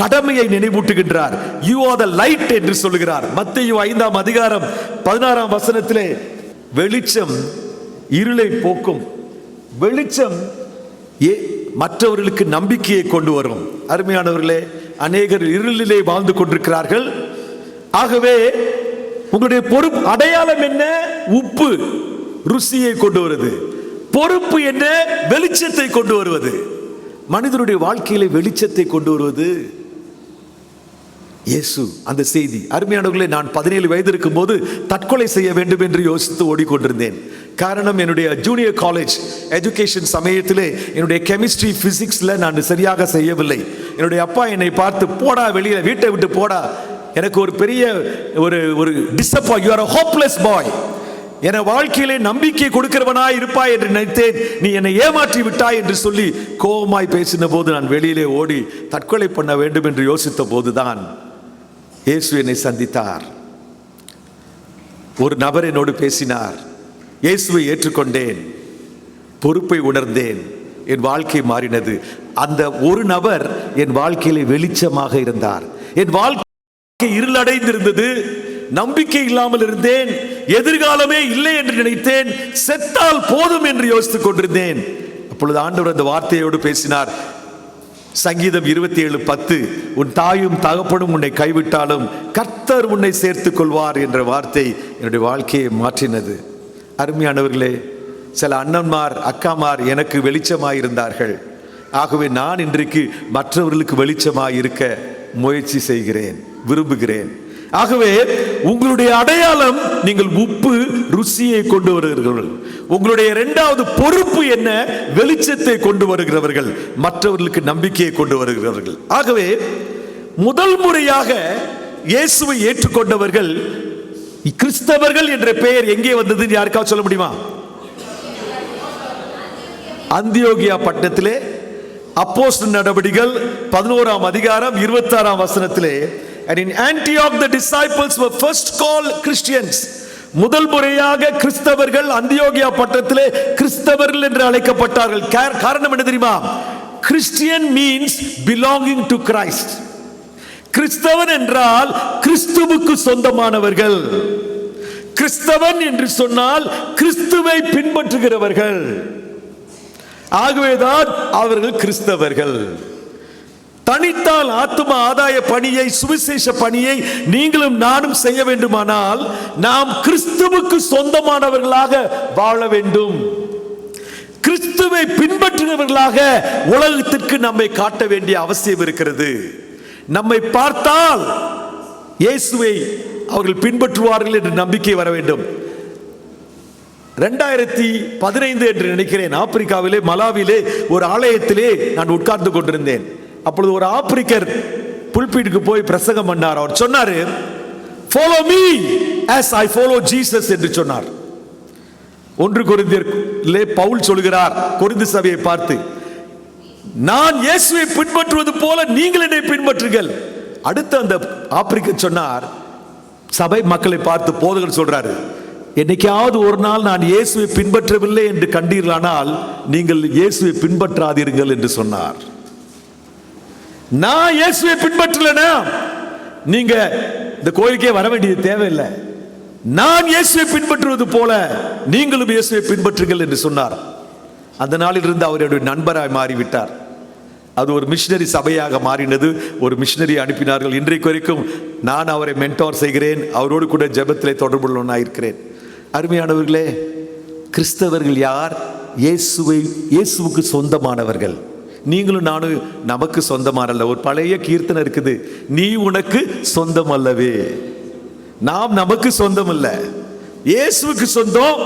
கடமையை நினைவூட்டுகின்றார். You are the light என்று சொல்லுகிறார். மத்தேயு 5:16 வெளிச்சம் இருளை போக்கும். வெளிச்சம் மற்றவர்களுக்கு நம்பிக்கையை கொண்டு வரும். அருமையானவர்களே, அநேகர் இருளிலே வாழ்ந்து கொண்டிருக்கிறார்கள். ஆகவே உங்களுடைய பொறுப்பு, அடையாளம் என்ன? உப்பு ருசியை கொண்டு வருது. பொறுப்பு என்ன? வெளிச்சத்தை கொண்டு வருவது. மனிதனுடைய வாழ்க்கையில வெளிச்சத்தை கொண்டு வருவது இயேசு. அந்த செய்தி. அருமையானவர்களே, நான் 17 வயது இருக்கும் போது தற்கொலை செய்ய வேண்டும் என்று யோசித்து ஓடிக்கொண்டிருந்தேன். காரணம், என்னுடைய ஜூனியர் காலேஜ் எஜுகேஷன் சமயத்திலே என்னுடைய கெமிஸ்ட்ரி பிசிக்ஸ்ல நான் சரியாக செய்யவில்லை. என்னுடைய அப்பா என்னை பார்த்து, போடா வெளியில, வீட்டை விட்டு போடா. எனக்கு ஒரு பெரிய ஒரு disappoint, you are a hopeless boy, என வாழ்க்கையிலே நம்பிக்கை கொடுக்கிறவனாய் இருப்பாய் என்று நினைத்தேன், நீ என்னை ஏமாற்றி விட்டாய் என்று சொல்லி கோபமாய் பேசின போது நான் வெளியிலே ஓடி தற்கொலை பண்ண வேண்டும் என்று யோசித்த போதுதான் இயேசு என்னை சந்தித்தார். ஒரு நபர் என்னோடு பேசினார். இயேசுவை ஏற்றுக்கொண்டேன், பொறுப்பை உணர்ந்தேன், என் வாழ்க்கை மாறினது. அந்த ஒரு நபர் என் வாழ்க்கையிலே வெளிச்சமாக இருந்தார். என் வாழ்க்கை இருளடைந்திருந்தது, நம்பிக்கை இல்லாமல் இருந்தேன், எதிர்காலமே இல்லை என்று நினைத்தேன், செத்தால் போதும் என்று யோசித்துக் கொண்டிருந்தேன். அப்பொழுது ஆண்டவர் அந்த வார்த்தையோடு பேசினார். சங்கீதம் 27:10, உன் தாயும் தகப்பனும் உன்னை கைவிட்டாலும் கர்த்தர் உன்னை சேர்த்துக் கொள்வார் என்ற வார்த்தை என்னுடைய வாழ்க்கையை மாற்றினது. அருமையானவர்களே, சில அண்ணன்மார் அக்காமார் எனக்கு வெளிச்சமாயிருந்தார்கள். ஆகவே நான் இன்றைக்கு மற்றவர்களுக்கு வெளிச்சமாய் இருக்க முயற்சி செய்கிறேன், விரும்புகிறேன். ஆகவே உங்களுடைய அடையாளம், நீங்கள் உப்பு ருசியை கொண்டு வருகிறவர்கள். உங்களுடைய இரண்டாவது பொறுப்பு என்ன? வெளிச்சத்தை கொண்டு வருகிறவர்கள், மற்றவர்களுக்கு நம்பிக்கையை கொண்டு வருகிறவர்கள். ஆகவே முதல் முறையாக இயேசுவை ஏற்றுக்கொண்டவர்கள் கிறிஸ்தவர்கள் என்ற பெயர் எங்கே வந்தது யாருக்காவது சொல்ல முடியுமா? அந்தியோகியா பட்டணத்திலே அப்போஸ்தலர் நடவடிக்கைகள் 11ஆம் அதிகாரம் 26ஆம் வசனத்திலே, and in Antioch the disciples were first called Christians. முதல் முறையாக கிறிஸ்தவர்கள் அந்தியோகியா பட்டணத்திலே கிறிஸ்தவர்கள் என்று அழைக்கப்பட்டார்கள். காரணம் என்ன தெரியுமா? Christian means belonging to Christ. கிறிஸ்தவன் என்றால் கிறிஸ்துவுக்கு சொந்தமானவர்கள். கிறிஸ்தவன் என்று சொன்னால் கிறிஸ்துவை பின்பற்றுகிறவர்கள். ஆகவேதான் அவர்கள் கிறிஸ்தவர்கள். தனித்தால் ஆத்தும ஆதாய பணியை, சுவிசேஷ பணியை நீங்களும் நானும் செய்ய வேண்டுமானால் நாம் கிறிஸ்துவுக்கு சொந்தமானவர்களாக வாழ வேண்டும். கிறிஸ்துவை பின்பற்றுகிறவர்களாக உலகத்திற்கு நம்மை காட்ட வேண்டிய அவசியம் இருக்கிறது. நம்மை பார்த்தால் இயேசுவை அவர்கள் பின்பற்றுவார்கள் என்று நம்பிக்கை வர வேண்டும். 2015 என்று நினைக்கிறேன், ஆப்பிரிக்காவிலே மலாவிலே ஒரு ஆலயத்திலே நான் உட்கார்ந்து கொண்டிருந்தேன். அப்பொழுது ஒரு ஆப்பிரிக்கர் புல்பீட்டுக்கு போய் பிரசங்கம் பண்ணார். அவர் சொன்னார், follow me as I follow Jesus என்று சொன்னார். 1 கொரிந்தியரிலே பவுல் சொல்கிறார் கொரிந்து சபையை பார்த்து, நான் இயேசுவை பின்பற்றுவது போல நீங்கள் என்னை பின்பற்றுங்கள். அடுத்து அந்த ஆப்பிரிக்கர் சொன்னார், சபை மக்களை பார்த்து போதகர் சொல்றாரு, என்னைக்காவது ஒரு நாள் நான் இயேசுவை பின்பற்றவில்லை என்று கண்டீர்களானால் நீங்கள் இயேசுவை பின்பற்றாதீர்கள் என்று சொன்னார். நான் இயேசுவை பின்பற்றலனா நீங்க இந்த கோயிலுக்கே வர வேண்டியது தேவையில்லை. நான் இயேசுவை பின்பற்றுவது போல நீங்களும் இயேசுவை பின்பற்றுங்கள் என்று சொன்னார். அந்த நாளில் இருந்து அவருடைய நண்பராய் மாறிவிட்டார். அது ஒரு மிஷனரி சபையாக மாறினது. ஒரு மிஷனரி அனுப்பினார்கள். இன்றைக்கு வரைக்கும் நான் அவரை மென்டார் செய்கிறேன். அவரோடு கூட ஜெபத்திலே தொடர்புள்ளவனாக இருக்கிறேன். அருமையானவர்களே, கிறிஸ்தவர்கள் யார்? இயேசுவுக்கு சொந்தமானவர்கள். நீங்களும் நானும் நமக்கு சொந்தமானல்ல. ஒரு பழைய கீர்த்தனை இருக்குது, நீ உனக்கு சொந்தம் அல்லவே. நாம் நமக்கு சொந்தம் அல்ல, இயேசுவுக்கு சொந்தம்.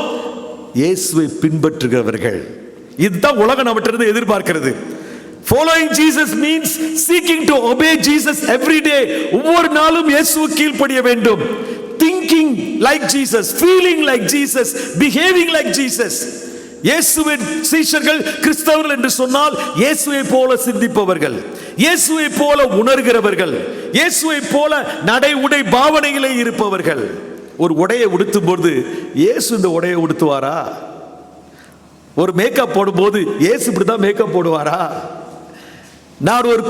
இயேசுவை பின்பற்றுகிறவர்கள், இதுதான் உலகம் நம்மிடமிருந்து எதிர்பார்க்கிறது. Following Jesus means seeking to obey Jesus every day. ஒவ்வொரு நாளும் இயேசுவுக்கு கீழ்ப்படிய வேண்டும். Thinking like Jesus, feeling like Jesus, behaving like Jesus. இயேசுவின் சீஷர்கள் கிறிஸ்தவர்கள் என்று சொன்னால் இயேசுவை போல சிந்திப்பவர்கள், இயேசுவை போல உணர்கிறவர்கள், இயேசுவை போல நடை உடை பாவனையிலே இருப்பவர்கள். ஒரு உடையை உடுத்தும் போது இயேசு இந்த உடையை உடுத்துவாரா? ஒரு மேக்கப் போடும்போது இயேசு இப்படிதான் மேக்கப் போடுவாரா? நான் ஒரு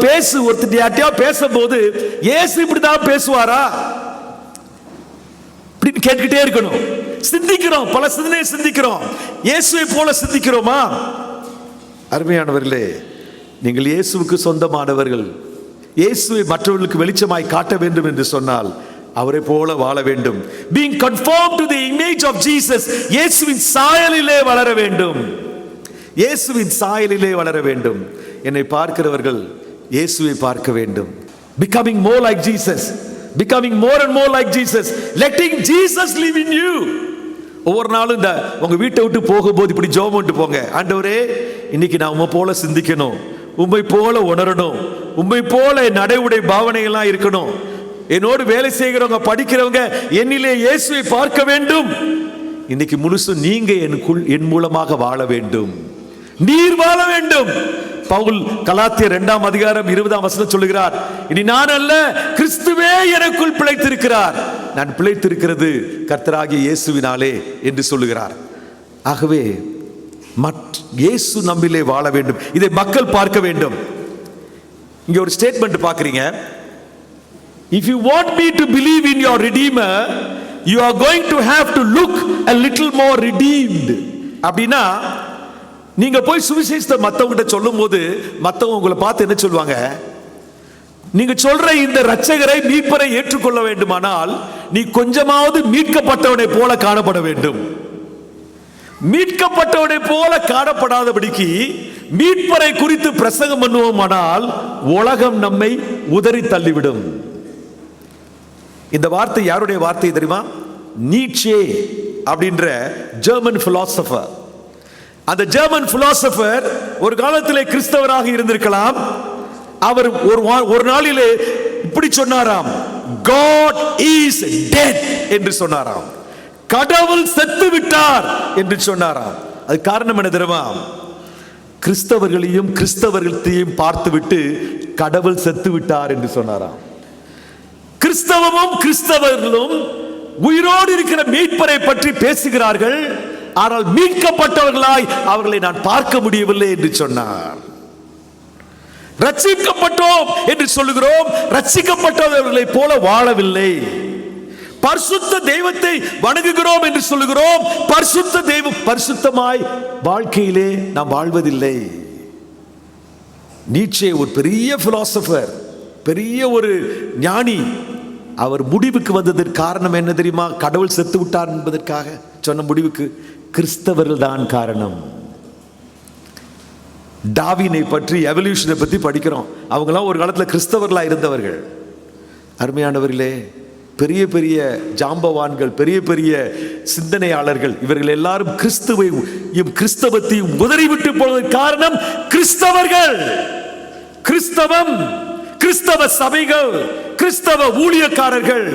ஒருத்தட்டியா பேசும்போது இயேசு இப்படிதான் பேசுவாரா? கேட்டுக்கிட்டே இருக்கணும். சிந்திக்கிறோம், பல சிந்தனையை சிந்திக்கிறோம். இயேசுவை போல சிந்திக்கிறோமா? அருமையானவர்களே, நீங்கள் இயேசுவுக்கு சொந்தமானவர்கள். இயேசுவை மற்றவர்களுக்கு வெளிச்சமாய் காட்ட வேண்டும் என்று சொன்னால் அவரை போல வாழ வேண்டும். being conformed to the image of Jesus, இயேசுவின் சாயலிலே வளர வேண்டும். இயேசுவின் சாயலிலே வளர வேண்டும். என்னை பார்க்கிறவர்கள் இயேசுவை பார்க்க வேண்டும். becoming more like Jesus, becoming more and more like Jesus, letting Jesus live in you. ஒவ்வொரு நாளும் இந்த உங்க வீட்டை விட்டு போகும்போது இப்படி ஜெபம் பண்ணிட்டு போங்க. ஆண்டவரே, இன்னைக்கு நான் உம்மை போல சிந்திக்கணும், உம்மை போல உணரணும், உம்மை போல நடை உடை பாவனைகள்லாம் இருக்கணும். என்னோடு வேலை செய்கிறவங்க, படிக்கிறவங்க என்னிலே இயேசுவை பார்க்க வேண்டும். இன்னைக்கு முழுசு நீங்க என் மூலமாக வாழ வேண்டும், நீர் வாழ வேண்டும். பவுல் கலாத்தியர் 2ஆம் அதிகாரம் 20ஆம் வசனம் சொல்லுகிறார், இனி நான் அல்ல, கிறிஸ்துவே எனக்குள் பிழைத்திருக்கிறார், நான் பிழைத்திருக்கிறது கர்த்தராகிய இயேசுவினாலே என்று சொல்லுகிறார். ஆகவே இயேசு நம்மிலே வாழ வேண்டும். இதை மக்கள் பார்க்க வேண்டும். இங்க ஒரு statement பார்க்கிறீங்க, if you want me to believe in your redeemer, you are going to have to look a little more redeemed. அப்படின்னா நீங்க போய் சுவிசேஷத்தை மத்தவங்கிட்ட சொல்லும் போது மத்தவங்க உங்களை பார்த்து என்ன சொல்லுவாங்க? நீங்க சொல்ற இந்த இரட்சகரை மீட்பரை ஏற்றுக்கொள்ள வேண்டுமானால் நீ கொஞ்சமாவது மீட்கப்பட்டவனை போல காணப்பட வேண்டும். மீட்கப்பட்டவனை போல காணப்படாதபடிக்கு மீட்பரை குறித்து பிரசங்கம் பண்ணுவோமானால் உலகம் நம்மை உதறி தள்ளிவிடும். இந்த வார்த்தை யாருடைய வார்த்தை தெரியுமா? நீட்சே அப்படின்ற ஜெர்மன் பிலாசபர். அந்த ஜெர்மன் பிலாசபர் ஒரு காலத்திலே கிறிஸ்தவராக இருந்திருக்கலாம். அவர் ஒரு நாளிலே இப்படி சொன்னாராம், God is dead என்று சொன்னாராம். கடவுள் செத்து விட்டார் என்று சொன்னாராம். அது காரணம் என்ன தெரியுமா? கிறிஸ்தவர்களையும் கிறிஸ்தவர்களையும் பார்த்துவிட்டு கடவுள் செத்து விட்டார் என்று சொன்னாராம். கிறிஸ்தவமும் கிறிஸ்தவர்களும் உயிரோடு இருக்கிற மீட்பரை பற்றி பேசுகிறார்கள், ஆனால் மீட்கப்பட்டவர்களாய் அவர்களை நான் பார்க்க முடியவில்லை என்று சொன்னார். ரட்சிக்கப்பட்டோம் என்று சொல்லுகிறோம், ரட்சிக்கப்பட்டவர்களை போல வாழவில்லை. பரிசுத்த தெய்வத்தை வணங்குகிறோம் என்று சொல்லுகிறோம், பரிசுத்த தெய்வம் பரிசுத்தமாய் வாழ்க்கையிலே நாம் வாழ்வதில்லை. நீட்சே ஒரு பெரிய பிலாசபர், பெரிய ஒரு ஞானி. அவர் முடிவுக்கு வந்ததற்கு காரணம் என்ன தெரியுமா? கடவுள் செத்து விட்டார் என்பதற்காக சொன்ன முடிவுக்கு கிறிஸ்தவர்கள் தான் காரணம். டார்வினை பற்றி, எவல்யூஷனை பற்றி படிக்கிறோம். அவங்களாம் ஒரு காலத்தில் கிறிஸ்தவர்களாக இருந்தவர்கள். அருமையானவர்களே, பெரிய பெரிய ஜாம்பவான்கள், பெரிய பெரிய சிந்தனையாளர்கள், இவர்கள் எல்லாரும் கிறிஸ்தவத்தையும் உதறிவிட்டு போவதற்கு காரணம் கிறிஸ்தவர்கள். கிறிஸ்தவம், கிறிஸ்தவ சபைகள், கிறிஸ்தவ ஊழியக்காரர்கள்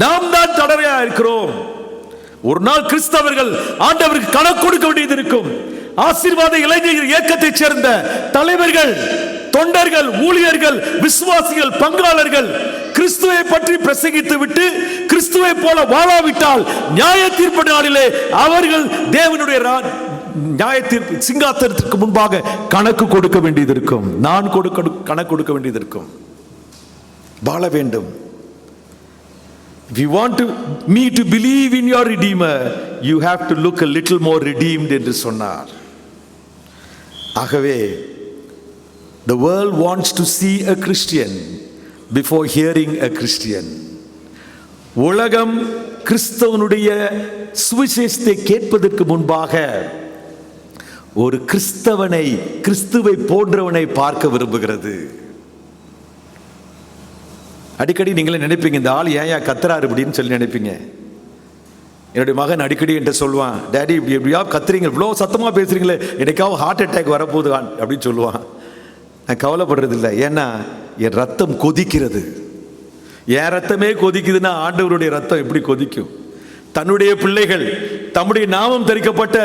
நாம் தான் தடவையா இருக்கிறோம். ஒரு நாள் கிறிஸ்தவர்கள் ஆண்டவருக்கு கணக்கு கொடுக்க வேண்டியது இருக்கும். ஆசீர்வாத இளைஞர் இயக்கத்தைச் சேர்ந்த தலைவர்கள், தொண்டர்கள், ஊழியர்கள், விசுவாசிகள், பங்காளர்கள் கிறிஸ்துவை பற்றி பிரசங்கித்து விட்டு கிறிஸ்துவை போல வாழாவிட்டால் நியாய தீர்ப்பு நாளிலே அவர்கள் தேவனுடைய நியாய தீர்ப்பு சிங்காசனத்திற்கு முன்பாக கணக்கு கொடுக்க வேண்டியது இருக்கும். நான் கணக்கு கொடுக்க வேண்டியது இருக்கும். வாழ வேண்டும். If you want me to believe in your Redeemer, you have to look a little more redeemed என்று சொன்னார். ஆகவே the world wants to see a Christian before hearing a Christian. உலகம் கிறிஸ்தவனுடைய சுவிசேஷத்தை கேட்பதற்கு முன்பாக ஒரு கிறிஸ்தவனை, கிறிஸ்துவை போன்றவனை பார்க்க விரும்புகிறது. அடிக்கடி நீங்களே நினைப்பீங்க, இந்த ஆள் ஏன் கத்துறாரு அப்படின்னு சொல்லி நினைப்பீங்க. என்னுடைய மகன் அடிக்கடி என்கிட்ட சொல்லுவான், டேடி இப்படி எப்படியா கத்துறீங்க, இவ்வளோ சத்தமாக பேசுறீங்களே, எனக்காவது ஹார்ட் அட்டாக் வரப்போகுது அப்படின்னு சொல்லுவான். நான் கவலைப்படுறதில்லை, ஏன்னா என் ரத்தம் கொதிக்கிறது. என் ரத்தமே கொதிக்குதுன்னா ஆண்டவருடைய ரத்தம் எப்படி கொதிக்கும்? தன்னுடைய பிள்ளைகள், தம்முடைய நாமம் தரிக்கப்பட்ட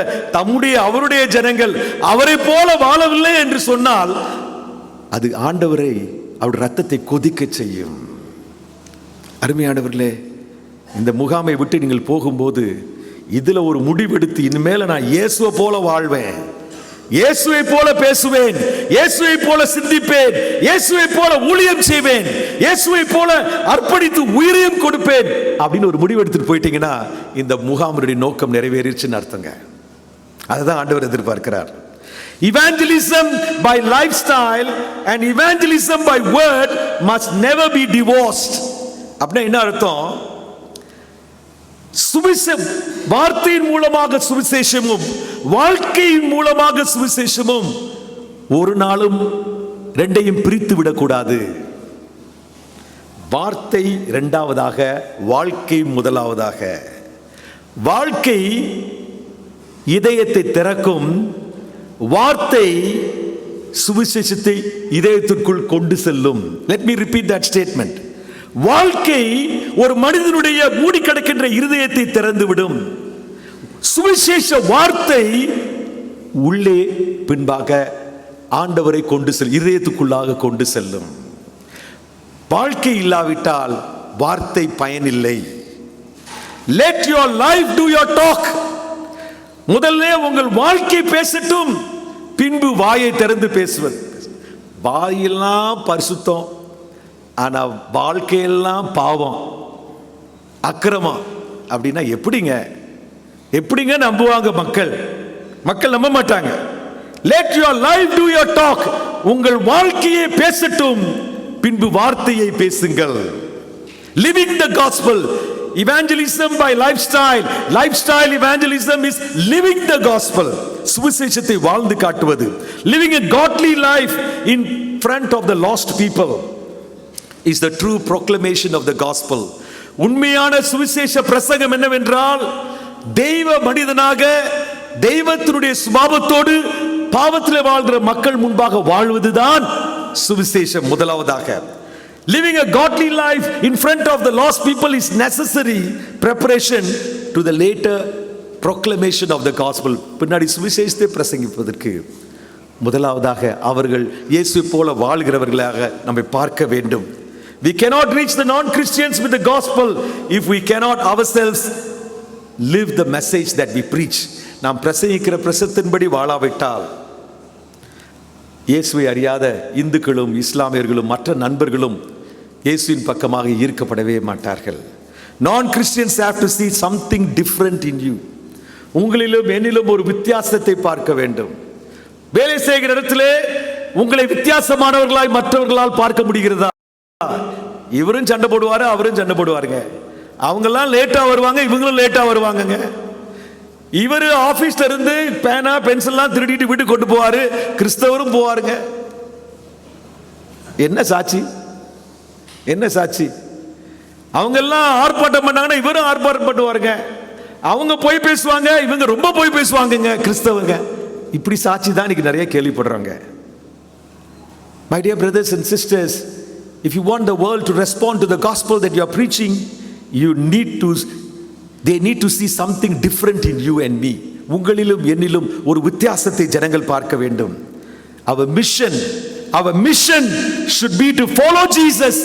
அவருடைய ஜனங்கள் அவரை போல வாழவில்லை என்று சொன்னால் அது ஆண்டவரை, அவருடைய ரத்தத்தை கொதிக்க செய்யும். அருமையானவர்களே, இந்த முகாமை விட்டு நீங்கள் போகும்போது இதுல ஒரு முடிவெடுத்து, இனிமேல நான் இயேசுவை போல வாழ்வேன், இயேசுவை போல பேசுவேன், இயேசுவை போல சிந்திப்பேன், இயேசுவை போல ஊழியம் செய்வேன், இயேசுவை போல அர்ப்பணித்து உயிரையும் கொடுப்பேன் அப்படின்னு ஒரு முடிவு எடுத்துட்டு போயிட்டீங்கன்னா இந்த முகாமுடைய நோக்கம் நிறைவேறிச்சுன்னு அர்த்தங்க. அதுதான் ஆண்டவர் எதிர்பார்க்கிறார். Evangelism by lifestyle and evangelism by word must never be divorced. அப்படின்னா என்ன அர்த்தம்? சுவிசேஷம், வார்த்தையின் மூலமாக சுவிசேஷமும் வாழ்க்கையின் மூலமாக சுவிசேஷமும் ஒரு நாளும் ரெண்டையும் பிரித்து விடக்கூடாது. வார்த்தை இரண்டாவதாக, வாழ்க்கை முதலாவதாக. வாழ்க்கை இதயத்தை திறக்கும், வார்த்தை சுவிசேஷத்தை இதயத்திற்குள் கொண்டு செல்லும். Let me repeat that statement. வாழ்க்கை ஒரு மனிதனுடைய மூடி கிடக்கின்ற இருதயத்தை திறந்துவிடும். சுவிசேஷ வார்த்தை உள்ளே பின்பாக ஆண்டவரை கொண்டு செல்லும், இதயத்துக்குள்ளாக கொண்டு செல்லும். வாழ்க்கை இல்லாவிட்டால் வார்த்தை பயனில்லை. Let your life do your talk. முதல்ல உங்கள் வாழ்க்கை பேசட்டும், பின்பு வாயை திறந்து பேசுவது. வாயெல்லாம் பரிசுத்தம், ஆனா வாழ்க்கையெல்லாம் பாவம், அக்கிரமம் அப்படின்னா எப்படிங்க நம்புவாங்க மக்கள்? மக்கள் நம்ப மாட்டாங்க. Let your life do your talk. உங்கள் வாழ்க்கையை பேசட்டும், பின்பு வார்த்தையை பேசுங்கள். living the gospel. Evangelism by lifestyle, lifestyle evangelism is living the gospel. சுவிசேஷத்தை வாழ்ந்து காட்டுவது, living a godly life in front of the lost people is the true proclamation of the gospel. உண்மையான சுவிசேஷ பிரசங்கம் என்னவென்றால், தெய்வ மனிதனாக தெய்வத்தினுடைய சுபாவத்தோடு பாவத்தில் வாழ்கிற மக்கள் முன்பாக வாழ்வதுதான் சுவிசேஷம். முதலாவதாக living a godly life in front of the lost people is necessary preparation to the later proclamation of the gospel. பின்னாடி சுவிசேஷத்தை பிரசங்கிப்பதற்கு முதலாவதாக அவர்கள் இயேசு போல வாழ்கிறவர்களாக நம்மை பார்க்க வேண்டும். We cannot reach the non-Christians with the gospel if we cannot ourselves live the message that we preach. நாம் பிரசங்கிக்கிற பிரசத்தின்படி வாழாவிட்டால் இயேசுவை அறியாத இந்துக்களும் இஸ்லாமியர்களும் மற்ற நண்பர்களும் இயேசுவின் பக்கமாக ஈர்க்கப்படவே மாட்டார்கள். Non-Christians have to see something different in you. உங்களிலும் என்னிலும் ஒரு வித்தியாசத்தை பார்க்க வேண்டும். வேலை செய்கிற இடத்திலே உங்களை வித்தியாசமானவர்களாய் மற்றவர்களால் பார்க்க முடிகிறதா? இவரும் சண்டை போடுவாரு, அவரும் சண்டை போடுவாருங்க. அவங்கெல்லாம் லேட்டா வருவாங்க, இவங்களும் லேட்டா வருவாங்கங்க. இவர் ஆபீஸ்ல இருந்து பேனா பென்சில்லாம் திருடிட்டு வீட்டுக்கு கொண்டு போவாரு, கிறிஸ்தவரும் போவாருங்க. என்ன சாட்சி? என்ன சாட்சி? அவங்க எல்லாம் ஆர்ப்பாட்டம் பண்ணாங்கன்னா இவரும் ஆர்ப்பாட்டம் பண்ணுவாருங்க. அவங்க போய் பேசுவாங்க, இவங்க ரொம்ப போய் பேசுவாங்கங்க கிறிஸ்தவங்க. இப்படி சாட்சி தான் இன்னைக்கு நிறைய கேள்விப்படுறாங்க. My dear brothers and sisters, if you want the world to respond to the gospel that you are preaching, they need to see something different in you and me. உங்களிலும் என்னிலும் ஒரு வித்தியாசத்தை ஜனங்கள் பார்க்க வேண்டும். Our mission should be to follow Jesus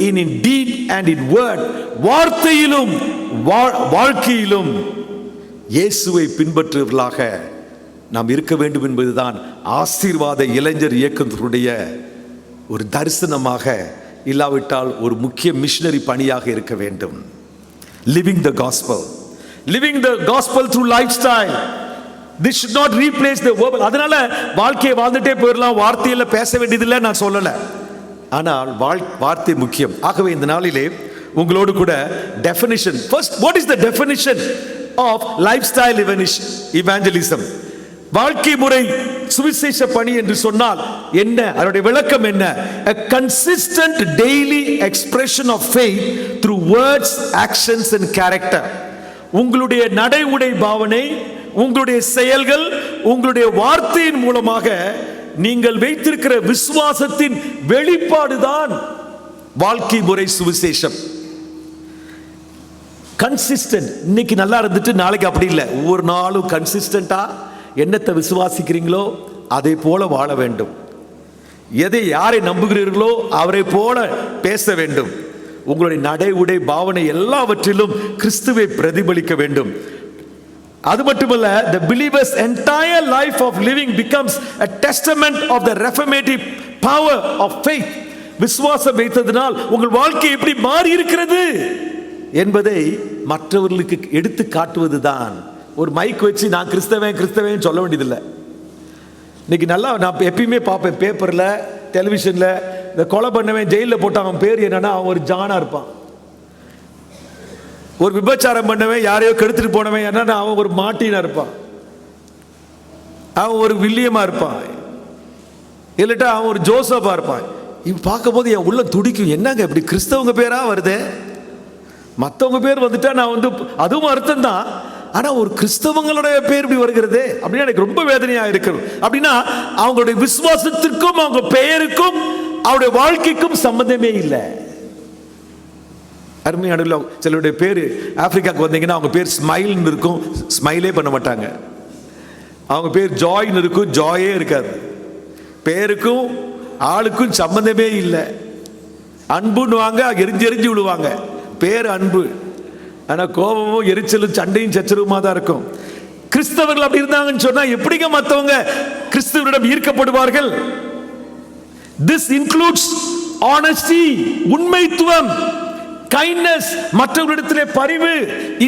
in deed and in word. வார்த்தையிலும் வாழ்க்கையிலும் இயேசுவை பின்பற்றுவர்களாக நாம் இருக்க வேண்டும் என்பதுதான் ஆசீர்வாத இளைஞர் இயக்கத்தினுடைய ஒரு தரிசனமாக, இல்லாவிட்டால் ஒரு முக்கிய மிஷனரி பணியாக இருக்க வேண்டும். Living the gospel through lifestyle. This should not replace the verbal. அதனால வாழ்க்கையை வாழ்ந்துட்டே போயிடலாம், வார்த்தையில பேச வேண்டியதில்லை நான் சொல்லல. ஆனால் வார்த்தை முக்கியம். ஆகவே இந்த நாளிலே உங்களோடு கூட definition. First, what is the definition of lifestyle evangelism? வாழ்க்கை முறை சுவிசேஷ பணி என்று சொன்னால் என்ன? அதனுடைய விளக்கம் என்ன? A consistent daily expression of faith through words, actions and character. உங்களுடைய நடை உடை பாவனை, உங்களுடைய செயல்கள், உங்களுடைய வார்த்தையின் மூலமாக நீங்கள் வைத்திருக்கிற விசுவாசத்தின் வெளிப்பாடுதான் வாழ்க்கை முறை சுவிசேஷம். கன்சிஸ்டன்ட். இன்னைக்கு நல்லா இருந்துட்டு நாளைக்கு அப்படி இல்லை. ஒவ்வொரு நாளும் கன்சிஸ்டண்டா என்னத்தை விசுவாசிக்கிறீங்களோ அதை போல வாழ வேண்டும். எதை யாரை நம்புகிறீர்களோ அவரை போல பேச வேண்டும். உங்களுடைய நடை உடை பாவனை எல்லாவற்றிலும் கிறிஸ்துவை பிரதிபலிக்க வேண்டும். அது மட்டுமல்ல, the believer's entire life of living becomes a testament of the reformative power of faith. விசுவாசம் வைத்ததனால் உங்கள் வாழ்க்கை எப்படி மாறி இருக்கிறது என்பதை மற்றவர்களுக்கு எடுத்து காட்டுவதுதான். ஒரு மைக் வச்சு நான் கிறிஸ்தவன் சொல்ல வேண்டியதில்லை. இன்னைக்கு நல்லா நான் எப்பயுமே பார்ப்பேன் பேப்பரில், டெலிவிஷனில், இந்த கொலை பண்ணவன் ஜெயிலில் போட்ட அவன் பேர் என்னன்னா அவன் ஒரு ஜானா இருப்பான். ஒரு விபச்சாரம் பண்ணவன், யாரையோ கெடுத்துட்டு போனவன் என்னன்னா அவன் ஒரு மார்ட்டினா இருப்பான், அவன் ஒரு வில்லியமா இருப்பான், இல்லட்டா அவன் ஒரு ஜோசப்பா இருப்பான். இவன் பார்க்கும் போது என் உள்ள துடிக்கும், என்னங்க இப்படி கிறிஸ்தவங்க பேரா வருது, மற்றவங்க பேர் வந்துட்டா நான் வந்து அதுவும் அர்த்தம் தான், ஆனா ஒரு கிறிஸ்தவங்களுடைய பேர் இப்படி வருகிறது அப்படின்னா எனக்கு ரொம்ப வேதனையா இருக்கிறது. அப்படின்னா அவங்களுடைய விசுவாசத்திற்கும் அவங்க பெயருக்கும் அவருடைய வாழ்க்கைக்கும் சம்பந்தமே இல்லை. அருமையான சிலருடைய பேர் ஆப்பிரிக்காவுக்கு வந்தீங்கன்னா அவங்க பேர் ஸ்மைல்னு இருக்கும், ஸ்மைலே பண்ண மாட்டாங்க. அவங்க பேர் ஜாய்னு இருக்கும், ஜாயே இருக்காது. பேருக்கும் ஆளுக்கும் சம்பந்தமே இல்லை. அன்புன்னு வாங்க, எரிஞ்சு விழுவாங்க. பேர் அன்பு, ஆனா கோபமும் எரிச்சலும் சண்டையும் சச்சரவுமா தான் இருக்கும். கிறிஸ்தவர்கள் அப்படி இருந்தாங்கன்னு சொன்னா எப்படிங்க மற்றவங்க கிறிஸ்தவரிடம் ஈர்க்கப்படுவார்கள்? This includes honesty, உண்மைத்துவம், kindness, மற்றவர்களிடத்திலே பரிவு,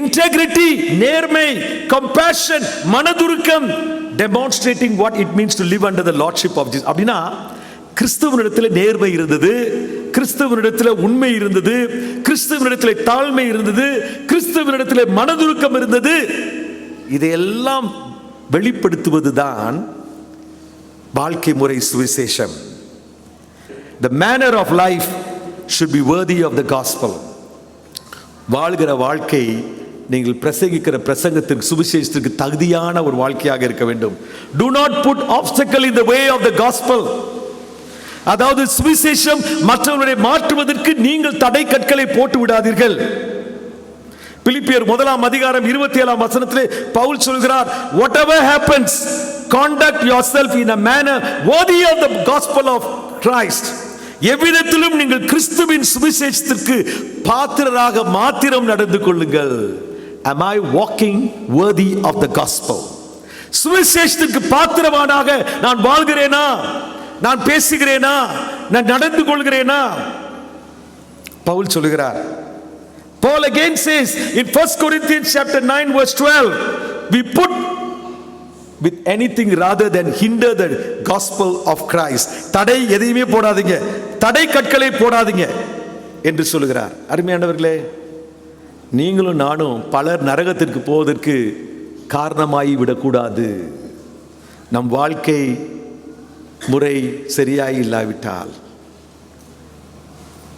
integrity, நேர்மை, compassion, மனதுருக்கம், demonstrating what it means to live under the lordship of Jesus. அப்படின்னா கிறிஸ்துவனிடத்தில் நேர்மை இருந்தது, கிறிஸ்துவனிடத்தில் உண்மை இருந்தது, கிறிஸ்துவனிடத்தில் தாழ்மை இருந்தது, கிறிஸ்துவனிடத்தில் மனதுருக்கம் இருந்தது. இதையெல்லாம் வெளிப்படுத்துவதுதான் வாழ்க்கை முறை சுவிசேஷம். The manner of life should be worthy of the gospel. வாழ்கிற வாழ்க்கை நீங்கள் பிரசங்கிக்கிற பிரசங்கத்திற்கு சுவிசேஷத்திற்கு தகுதியான ஒரு வாழ்க்கையாக இருக்க வேண்டும். Do not put obstacle in the way of the gospel. அதாவது சுவிசேஷம் மற்றவர்களை மாற்றுவதற்கு நீங்கள் தடை கற்களை போட்டு விடாதீர்கள். பிலிப்பியர் 1:27 பவுல் சொல்கிறார், whatever happens, conduct yourself in a manner worthy of the gospel of Christ. எவ்விதத்திலும் நீங்கள் கிறிஸ்துவின் சுவிசேஷத்திற்கு பாத்திரராக மாத்திரம் நடந்து கொள்ளுங்கள். Am I walking worthy of the gospel? சுவிசேஷத்திற்கு பாத்திரவானாக நான் வாழ்கிறேனா, நான் பேசுகிறேனா, நான் நடந்து கொள்கிறேனா? பவுல் சொல்கிறார். Paul again says in 1 Corinthians chapter 9 verse 12, we put with anything rather than hinder the gospel of Christ. தடை எதையுமே போடாதீங்க, தடை கற்களை போடாதீங்க என்று சொல்கிறார். அருமையானவர்களே, நீங்களும் நானும் பலர் நரகத்திற்கு போவதற்கு காரணமாகி விடக்கூடாது. நம் வாழ்க்கை முறை சரியாய் இல்லாவிட்டால்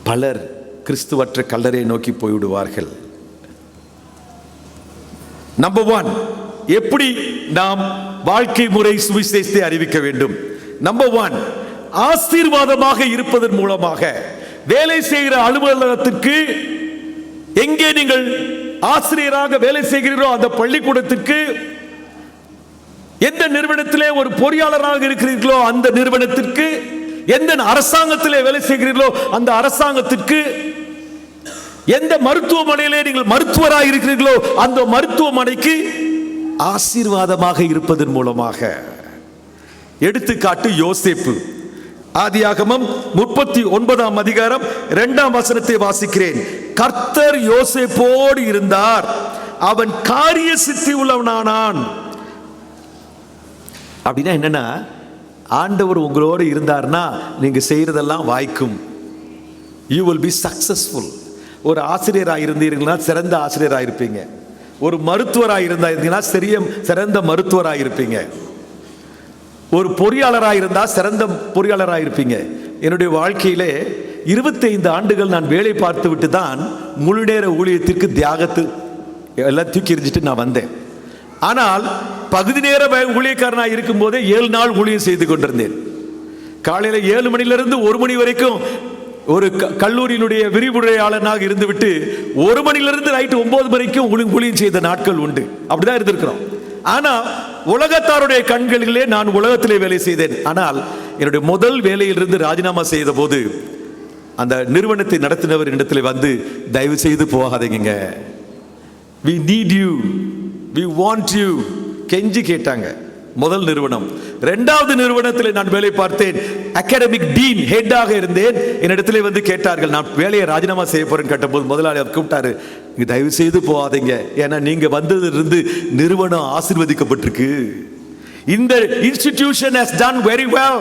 பலர் கிறிஸ்துவற்ற கல்லறை நோக்கி போய்விடுவார்கள். நம்பர் 1, எப்படி நாம் வாழ்க்கை முறை சுவிசேஷத்தை அறிவிக்க வேண்டும்? நம்பர் 1, ஆசீர்வாதமாக இருப்பதன் மூலமாக. வேலை செய்கிற அலுவலகத்திற்கு, எங்கே நீங்கள் ஆசிரியராக வேலை செய்கிறீர்களோ அந்த பள்ளிக்கூடத்திற்கு, எந்த நிறுவனத்திலே ஒரு பொறியாளராக இருக்கிறீர்களோ அந்த நிறுவனத்திற்கு, எந்த அரசாங்கத்திலே வேலை செய்கிறீர்களோ அந்த அரசாங்கத்திற்கு, எந்த மருத்துவமனையிலே நீங்கள் மருத்துவராக இருக்கிறீர்களோ அந்த மருத்துவமனைக்கு ஆசீர்வாதமாக இருப்பதன் மூலமாக. எடுத்துக்காட்டு யோசேப்பு. ஆதியாகமம் 39:2 வாசிக்கிறேன். கர்த்தர் யோசேப்போடு இருந்தார், அவன் காரிய சித்தி உள்ளவனானான். அப்படின்னா என்னன்னா, ஆண்டவர் உங்களோடு இருந்தார்னா நீங்க செய்யறதெல்லாம் வாய்க்கும். You will be successful. ஒரு ஆசிரியராக இருந்தீர்கள்னா சிறந்த ஆசிரியராக இருப்பீங்க. ஒரு மருத்துவராக இருந்தீங்கன்னா சிறந்த மருத்துவராக இருப்பீங்க. ஒரு பொறியாளராக இருந்தால் சிறந்த பொறியாளராக இருப்பீங்க. என்னுடைய வாழ்க்கையிலே 25 ஆண்டுகள் நான் வேலை பார்த்து விட்டு தான் முழு நேர ஊழியத்திற்கு தியாகத்து எல்லாம் தூக்கி எறிஞ்சிட்டு நான் வந்தேன். ஆனால் பகுதி நேர ஊழியக்காரனாக இருக்கும் போதே 7 நாள் ஊழியம் செய்து கொண்டிருந்தேன். காலையில் 7 மணிலிருந்து 1 மணி வரைக்கும் ஒரு கல்லூரியினுடைய விரிவுரையாளனாக இருந்துவிட்டு 1 மணிலிருந்து நைட்டு 9 வரைக்கும் ஊழியம் செய்த நாட்கள் உண்டு. அப்படிதான் இருந்திருக்கிறோம். ஆனால் உலகத்தாருடைய கண்களிலே நான் உலகத்திலே வேலை செய்தேன். ஆனால் என்னுடைய முதல் வேலையிலிருந்து ராஜினாமா செய்த போது அந்த நிறுவனத்தை நடத்தினவர் இடத்துல வந்து, தயவு செய்து போகாதீங்க, we need you, we want you கெஞ்சி கேட்டாங்க. முதல் நிறுவனம். 2வது நிறுவனத்தில் நான் வேலை பார்த்தேன். அகாடமிக் டீன் ஹெட்டாக இருந்தேன். என்னிடத்துல வந்து கேட்டார்கள், நான் வேலையை ராஜினாமா செய்ய போறேன்னு கேட்டபோது முதலாளி அவர் கூப்பிட்டாரு, தயவு செய்து போகாதீங்க, ஏன்னா நீங்க வந்ததிலிருந்து நிறுவனம் ஆசீர்வதிக்கப்பட்டிருக்கு. இந்த institution has done very well.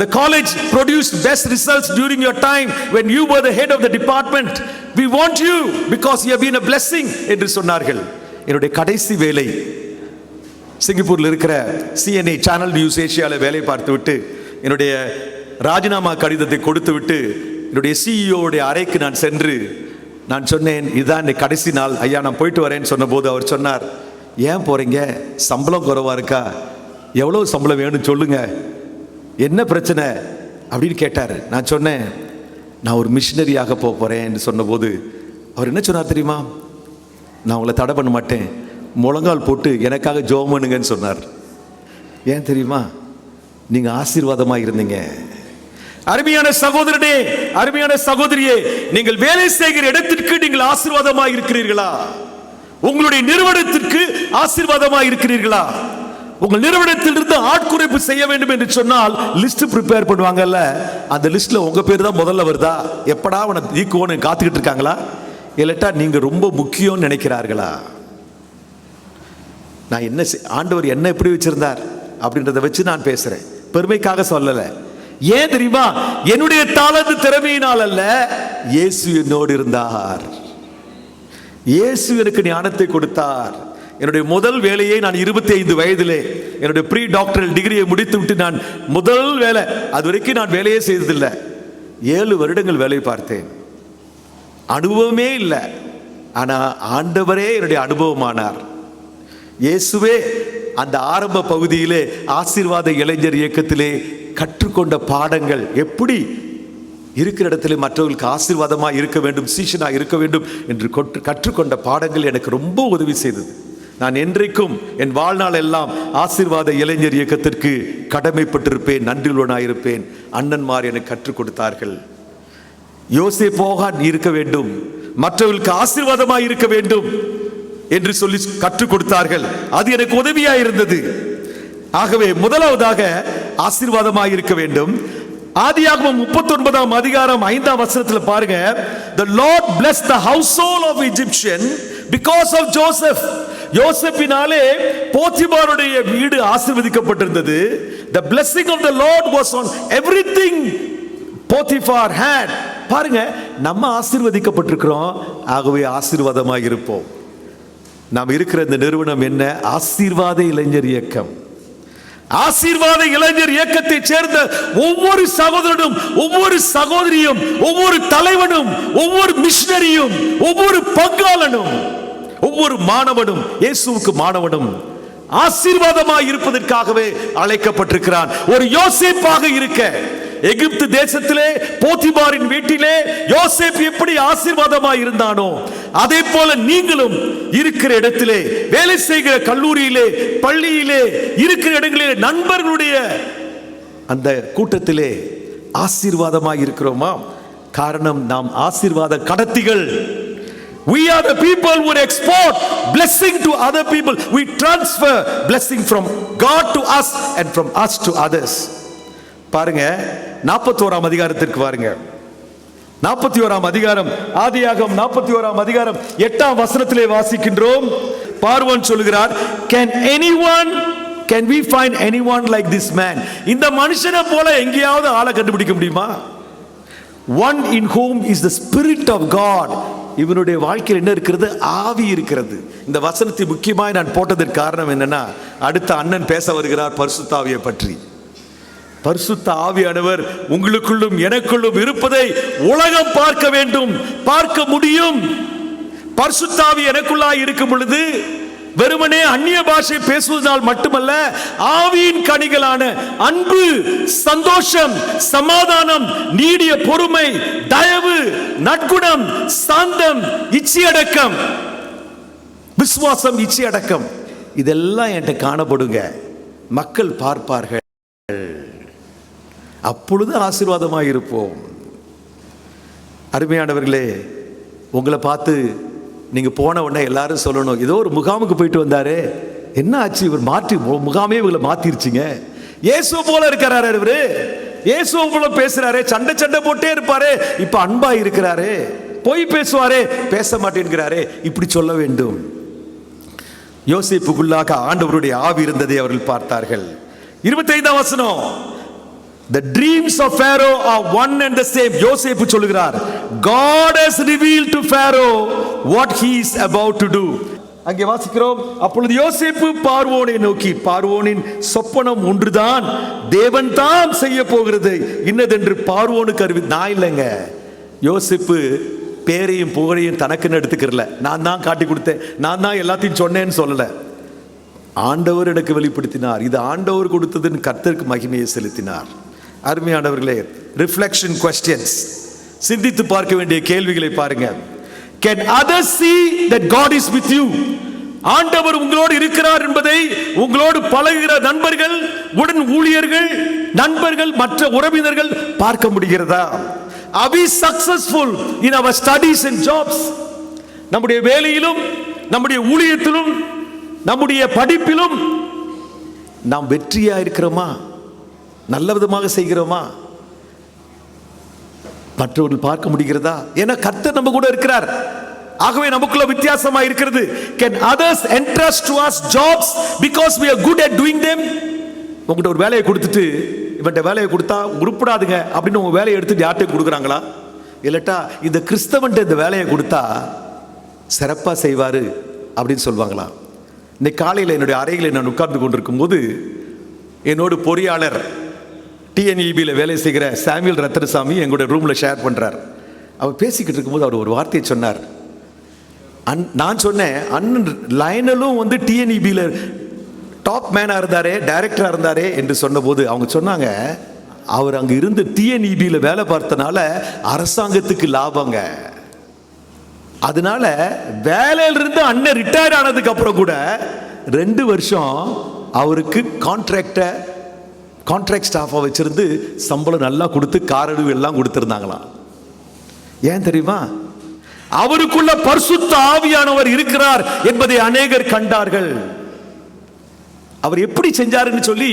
The college produced best results during your time when you were the head of the department. We want you because you have been a blessing என்று சொன்னார்கள். என்னுடைய கடைசி வேலை சிங்கப்பூரில் இருக்கிற CNN சேனல் நியூஸ் ஏஷியாவில் வேலை பார்த்து விட்டு என்னுடைய ராஜினாமா கடிதத்தை கொடுத்து விட்டு என்னுடைய சிஇஓடைய அறைக்கு நான் சென்று நான் சொன்னேன், இதுதான் இந்த கடைசி நாள் ஐயா, நான் போயிட்டு வரேன்னு சொன்னபோது அவர் சொன்னார், ஏன் போறீங்க, சம்பளம் குறைவா இருக்கா, எவ்வளவு சம்பளம் வேணும் சொல்லுங்க, என்ன பிரச்சனை அப்படின்னு கேட்டார். நான் சொன்னேன், நான் ஒரு மிஷினரியாக போறேன்னு சொன்னபோது அவர் என்ன சொன்னார் தெரியுமா, நான் உங்களை தடை பண்ண மாட்டேன், முழங்கால் போட்டு எனக்காக ஜெபம் பண்ணுங்கன்னு சொன்னார். ஏன் தெரியுமா, நீங்க ஆசீர்வாதமா இருந்தீங்க. அருமையான சகோதரனே, அருமையான சகோதரியே, நீங்கள் வேலை செய்கிற இடத்திற்கு நீங்கள் ஆசீர்வாதமா இருக்கிறீர்களா? உங்களுடைய நிறுவனத்திற்கு ஆசீர்வாதமா இருக்கிறீர்களா? உங்கள் நிறுவனத்தில் இருந்து ஆட்குறைப்பு செய்ய வேண்டும் என்று சொன்னால் லிஸ்ட் ப்ரிப்பேர் பண்ணுவாங்கல்ல, அந்த லிஸ்ட்ல உங்க பேர் தான் முதல்ல வருதா? எப்படா உன நீக்குவோன்னு காத்துக்கிட்டு இருக்காங்களா? இல்லட்டா நீங்க ரொம்ப முக்கியம் நினைக்கிறார்களா? நான் என்ன ஆண்டவர் என்ன எப்படி வச்சிருந்தார் அப்படின்றத வச்சு நான் பேசுறேன், பெருமைக்காக சொல்லலை. ஏன் தெரியுமா? என்னுடைய தாளந்து திறமையினால் அல்ல, இயேசு என்னோடு இருந்தார். இயேசு எனக்கு ஞானத்தை கொடுத்தார். என்னுடைய முதல் வேலையை நான் 25 வயதிலே என்னுடைய ப்ரீ டாக்டரல் டிகிரியை முடித்து விட்டு நான் முதல் வேலை, அது வரைக்கும் நான் வேலையே செய்ததில்லை, 7 வருடங்கள் வேலை பார்த்தேன். அனுபவமே இல்லை. ஆனால் ஆண்டவரே என்னுடைய அனுபவமானார். இயேசுவே அந்த ஆரம்ப பகுதியிலே ஆசீர்வாத இளைஞர் இயக்கத்திலே கற்றுக்கொண்ட பாடங்கள், எப்படி இருக்கிற இடத்துல மற்றவர்களுக்கு ஆசீர்வாதமாக இருக்க வேண்டும், சீஷனாக இருக்க வேண்டும் என்று கற்றுக்கொண்ட பாடங்கள் எனக்கு ரொம்ப உதவி செய்தது. நான் என்றைக்கும் என் வாழ்நாள் எல்லாம் ஆசீர்வாத இளைஞர் இயக்கத்திற்கு கடமைப்பட்டிருப்பேன், நன்றியுள்ளவனாயிருப்பேன். அண்ணன்மார் எனக்கு கற்றுக் கொடுத்தார்கள். யோசேப்பாக நீ இருக்க வேண்டும், மற்றவர்களுக்கு ஆசீர்வாதமாக இருக்க வேண்டும் என்று சொல்லி கற்றுக் கொடுத்தார்கள். அது எனக்கு உதவியாக இருந்தது. ஆகவே முதலாவதாக ஆசீர்வாதமாக இருக்க வேண்டும். ஆதியாகமம் 39ஆம் அதிகாரம் 5ஆம் வசனத்தில் பாருங்க, the Lord blessed the household of Egyptian because of Joseph. யோசேப்பினாலே போத்திபாருடைய வீடு ஆசீர்வதிக்கப்பட்டிருந்தது. The blessing of the Lord was on everything Potiphar had. பாருங்க, நம்ம ஆசீர்வதிக்கப்பட்டிருக்கிறோம். ஆகவே ஆசீர்வாதமாக இருப்போம். நாம் இருக்கிற இந்த நிறுவனம் என்ன? ஆசீர்வாத இளைஞர் இயக்கம். ஆசீர்வாத இளைஞர் இயக்கத்தை சேர்ந்த ஒவ்வொரு சகோதரனும், ஒவ்வொரு சகோதரியும், ஒவ்வொரு தலைவனும், ஒவ்வொரு மிஷனரியும், ஒவ்வொரு பங்காளனும், ஒவ்வொரு மாணவனும், இயேசுவுக்கு மாணவனும் ஆசீர்வாதமாக இருப்பதற்காகவே அழைக்கப்பட்டிருக்கிறான். ஒரு யோசேப்பாக இருக்க, எகிப்து தேசத்திலே போத்திபாரின் வீட்டிலே யோசேப்பு எப்படி ஆசீர்வாதமாக இருந்தானோ, அதே போல நீங்களும் இருக்கிற இடத்திலே, வேலை செய்கிற கல்லூரியிலே, பள்ளியிலே, இருக்கிற இடங்களிலே, நண்பர்களுடைய அந்த கூட்டத்திலே ஆசீர்வாதமாக இருக்கிறோமா? காரணம், நாம் ஆசீர்வாத கடத்திகள். We are the people who export blessing to other people. We transfer blessing from God to us and from us to others. பாருங்க, 41ஆம் அதிகாரத்திற்கு பாருங்க. 41ஆம் அதிகாரம், ஆதியாகமம் 41ஆம் அதிகாரம் 8ஆம் வசனத்திலே வாசிக்கின்றோம். பார்வோன் சொல்கிறார், can we find anyone like this man? இந்த மனுஷனை போல எங்கேயாவது ஆளை கண்டுபிடிக்க முடியுமா? One in whom is the spirit of God. இவனுடைய வாழ்க்கையில் என்ன இருக்கிறது? ஆவி இருக்கிறது. இந்த வசனத்தை முக்கியமாக நான் போட்டதற்கு காரணம் என்னன்னா, அடுத்த அண்ணன் பேச வருகிறார் பரிசுத்த ஆவியை பற்றி. பரிசுத்த ஆவியானவர் உங்களுக்குள்ளும் எனக்குள்ளும் இருப்பதை உலகம் பார்க்க வேண்டும், பார்க்க முடியும். பரிசுத்த ஆவி எனக்குள்ளாய் இருக்கும் பொழுது வெறுமனே அந்நிய பாஷை பேசுவதால் மட்டுமல்ல, ஆவியின் கனிகளான அன்பு, சந்தோஷம், சமாதானம், நீடிய பொறுமை, தயவு, நற்குணம், சாந்தம், இச்சையடக்கம், விசுவாசம், இச்சையடக்கம், இதெல்லாம் என்கிட்ட காணப்படுங்க. மக்கள் பார்ப்பார்கள், அப்பொழுது ஆசீர்வாதமாக இருப்போம். அருமையானவர்களே, உங்களை பார்த்து நீங்க போன உடனே எல்லாரும் சொல்லணும், ஏதோ ஒரு முகாமுக்கு போயிட்டு வந்தாரு, என்ன ஆச்சு இவர் மாற்றி முகாமே இவங்களை மாத்திருச்சுங்க. இயேசு போல இருக்கிறாரு இவரு, இயேசு போல பேசுறாரு, சண்டை போட்டே இருப்பாரு, இப்ப அன்பா இருக்கிறாரு, பொய் பேசுவாரே, பேச மாட்டேங்கிறாரே, இப்படி சொல்ல வேண்டும். யோசேப்புக்குள்ளாக ஆண்டவருடைய ஆவி இருந்ததை அவர்கள் பார்த்தார்கள். 25ஆம் வசனம், the dreams of Pharaoh are one and the same. யோசேப்பு சொல்கிறார், God has revealed to Pharaoh what he is about to do. அங்கே வாசிக்கிறோம், அப்பொழுது யோசேப்பு பார்வோனை நோக்கி, பார்வோனின் சொப்பனம் ஒன்றுதான், தேவன் தான் செய்ய போகிறது இன்னதென்று பார்வோனுக்கு நான் இல்லைங்க. யோசேப்பு பேரையும் புகழையும் தனக்குன்னு எடுத்துக்கிறல, நான் தான் காட்டி கொடுத்தேன், நான் தான் எல்லாத்தையும் சொன்னேன்னு சொல்லல. ஆண்டவர் எனக்கு வெளிப்படுத்தினார், இது ஆண்டவர் கொடுத்ததுன்னு கர்த்தருக்கு மகிமையை செலுத்தினார். அருமையானவர்களே, ரிஃப்ளெக்ஷன் கொஸ்டின்ஸ், சிந்தித்து பார்க்க வேண்டிய கேள்விகளை பாருங்க. Can others see that God is with you? ஆண்டவர் உங்களோடு இருக்கிறார் என்பதை உங்களோடு பழகுகிற நண்பர்கள், உடன் ஊழியர்கள், நண்பர்கள், மற்ற உறவினர்கள் பார்க்க முடிகிறதா? Are we successful in our studies and jobs? நம்முடைய வேலையிலும், நம்முடைய ஊழியத்திலும், நம்முடைய படிப்பிலும் நாம் வெற்றியா இருக்கிறோமா? நல்ல விதமாக செய்கிறோமா? மற்றவர்கள் பார்க்க முடிகிறதா? ஏன்னா கர்த்தர் நம்ம கூட இருக்கிறார். ஆகவே நமக்குள்ள வித்தியாசமா இருக்கிறது. Can others entrust to us jobs because we are good at doing them? உங்ககிட்ட ஒரு வேலையை கொடுத்துட்டு இவன்ட்ட வேலையை கொடுத்தா உருப்படாதுங்க அப்படின்னு உங்க வேலையை எடுத்துட்டு யார்கிட்ட கொடுக்குறாங்களா? இல்லட்டா இந்த கிறிஸ்தவன்ட்ட இந்த வேலையை கொடுத்தா சிறப்பா செய்வாரு அப்படின்னு சொல்லுவாங்களா? இன்னைக்கு காலையில் என்னுடைய அறையில் நான் உட்கார்ந்து கொண்டிருக்கும் போது என்னோட பொறியாளர் டிஎன்இபியில் வேலை செய்கிற சாமுவேல் ரத்னசாமி எங்களுடைய ரூம்ல ஷேர் பண்றார். அவர் பேசிக்கிட்டு இருக்கும்போது அவர் ஒரு வார்த்தையை சொன்னார். நான் சொன்னேன், அண்ணன் லைனலும் வந்து டிஎன்இபியில் டாப் மேனா இருந்தாரே, டைரக்டரா இருந்தாரே என்று சொன்னபோது அவங்க சொன்னாங்க, அவர் அங்க இருந்து டிஎன்இபியில் வேலை பார்த்தனால அரசாங்கத்துக்கு லாபங்க. அதனால வேலையிலிருந்து அண்ணன் ரிட்டையர் ஆனதுக்கு அப்புறம் கூட 2 வருஷம் அவருக்கு கான்ட்ராக்ட் ஸ்டாஃபா வச்சிருந்து சம்பளம் நல்லா கொடுத்து காரடு எல்லாம் கொடுத்திருந்தாங்களாம். ஏன் தெரியுமா? அவருக்குள்ள பரிசுத்த ஆவியானவர் இருக்கிறார் என்பதை அநேகர் கண்டார்கள். அவர் எப்படி செஞ்சாருன்னு சொல்லி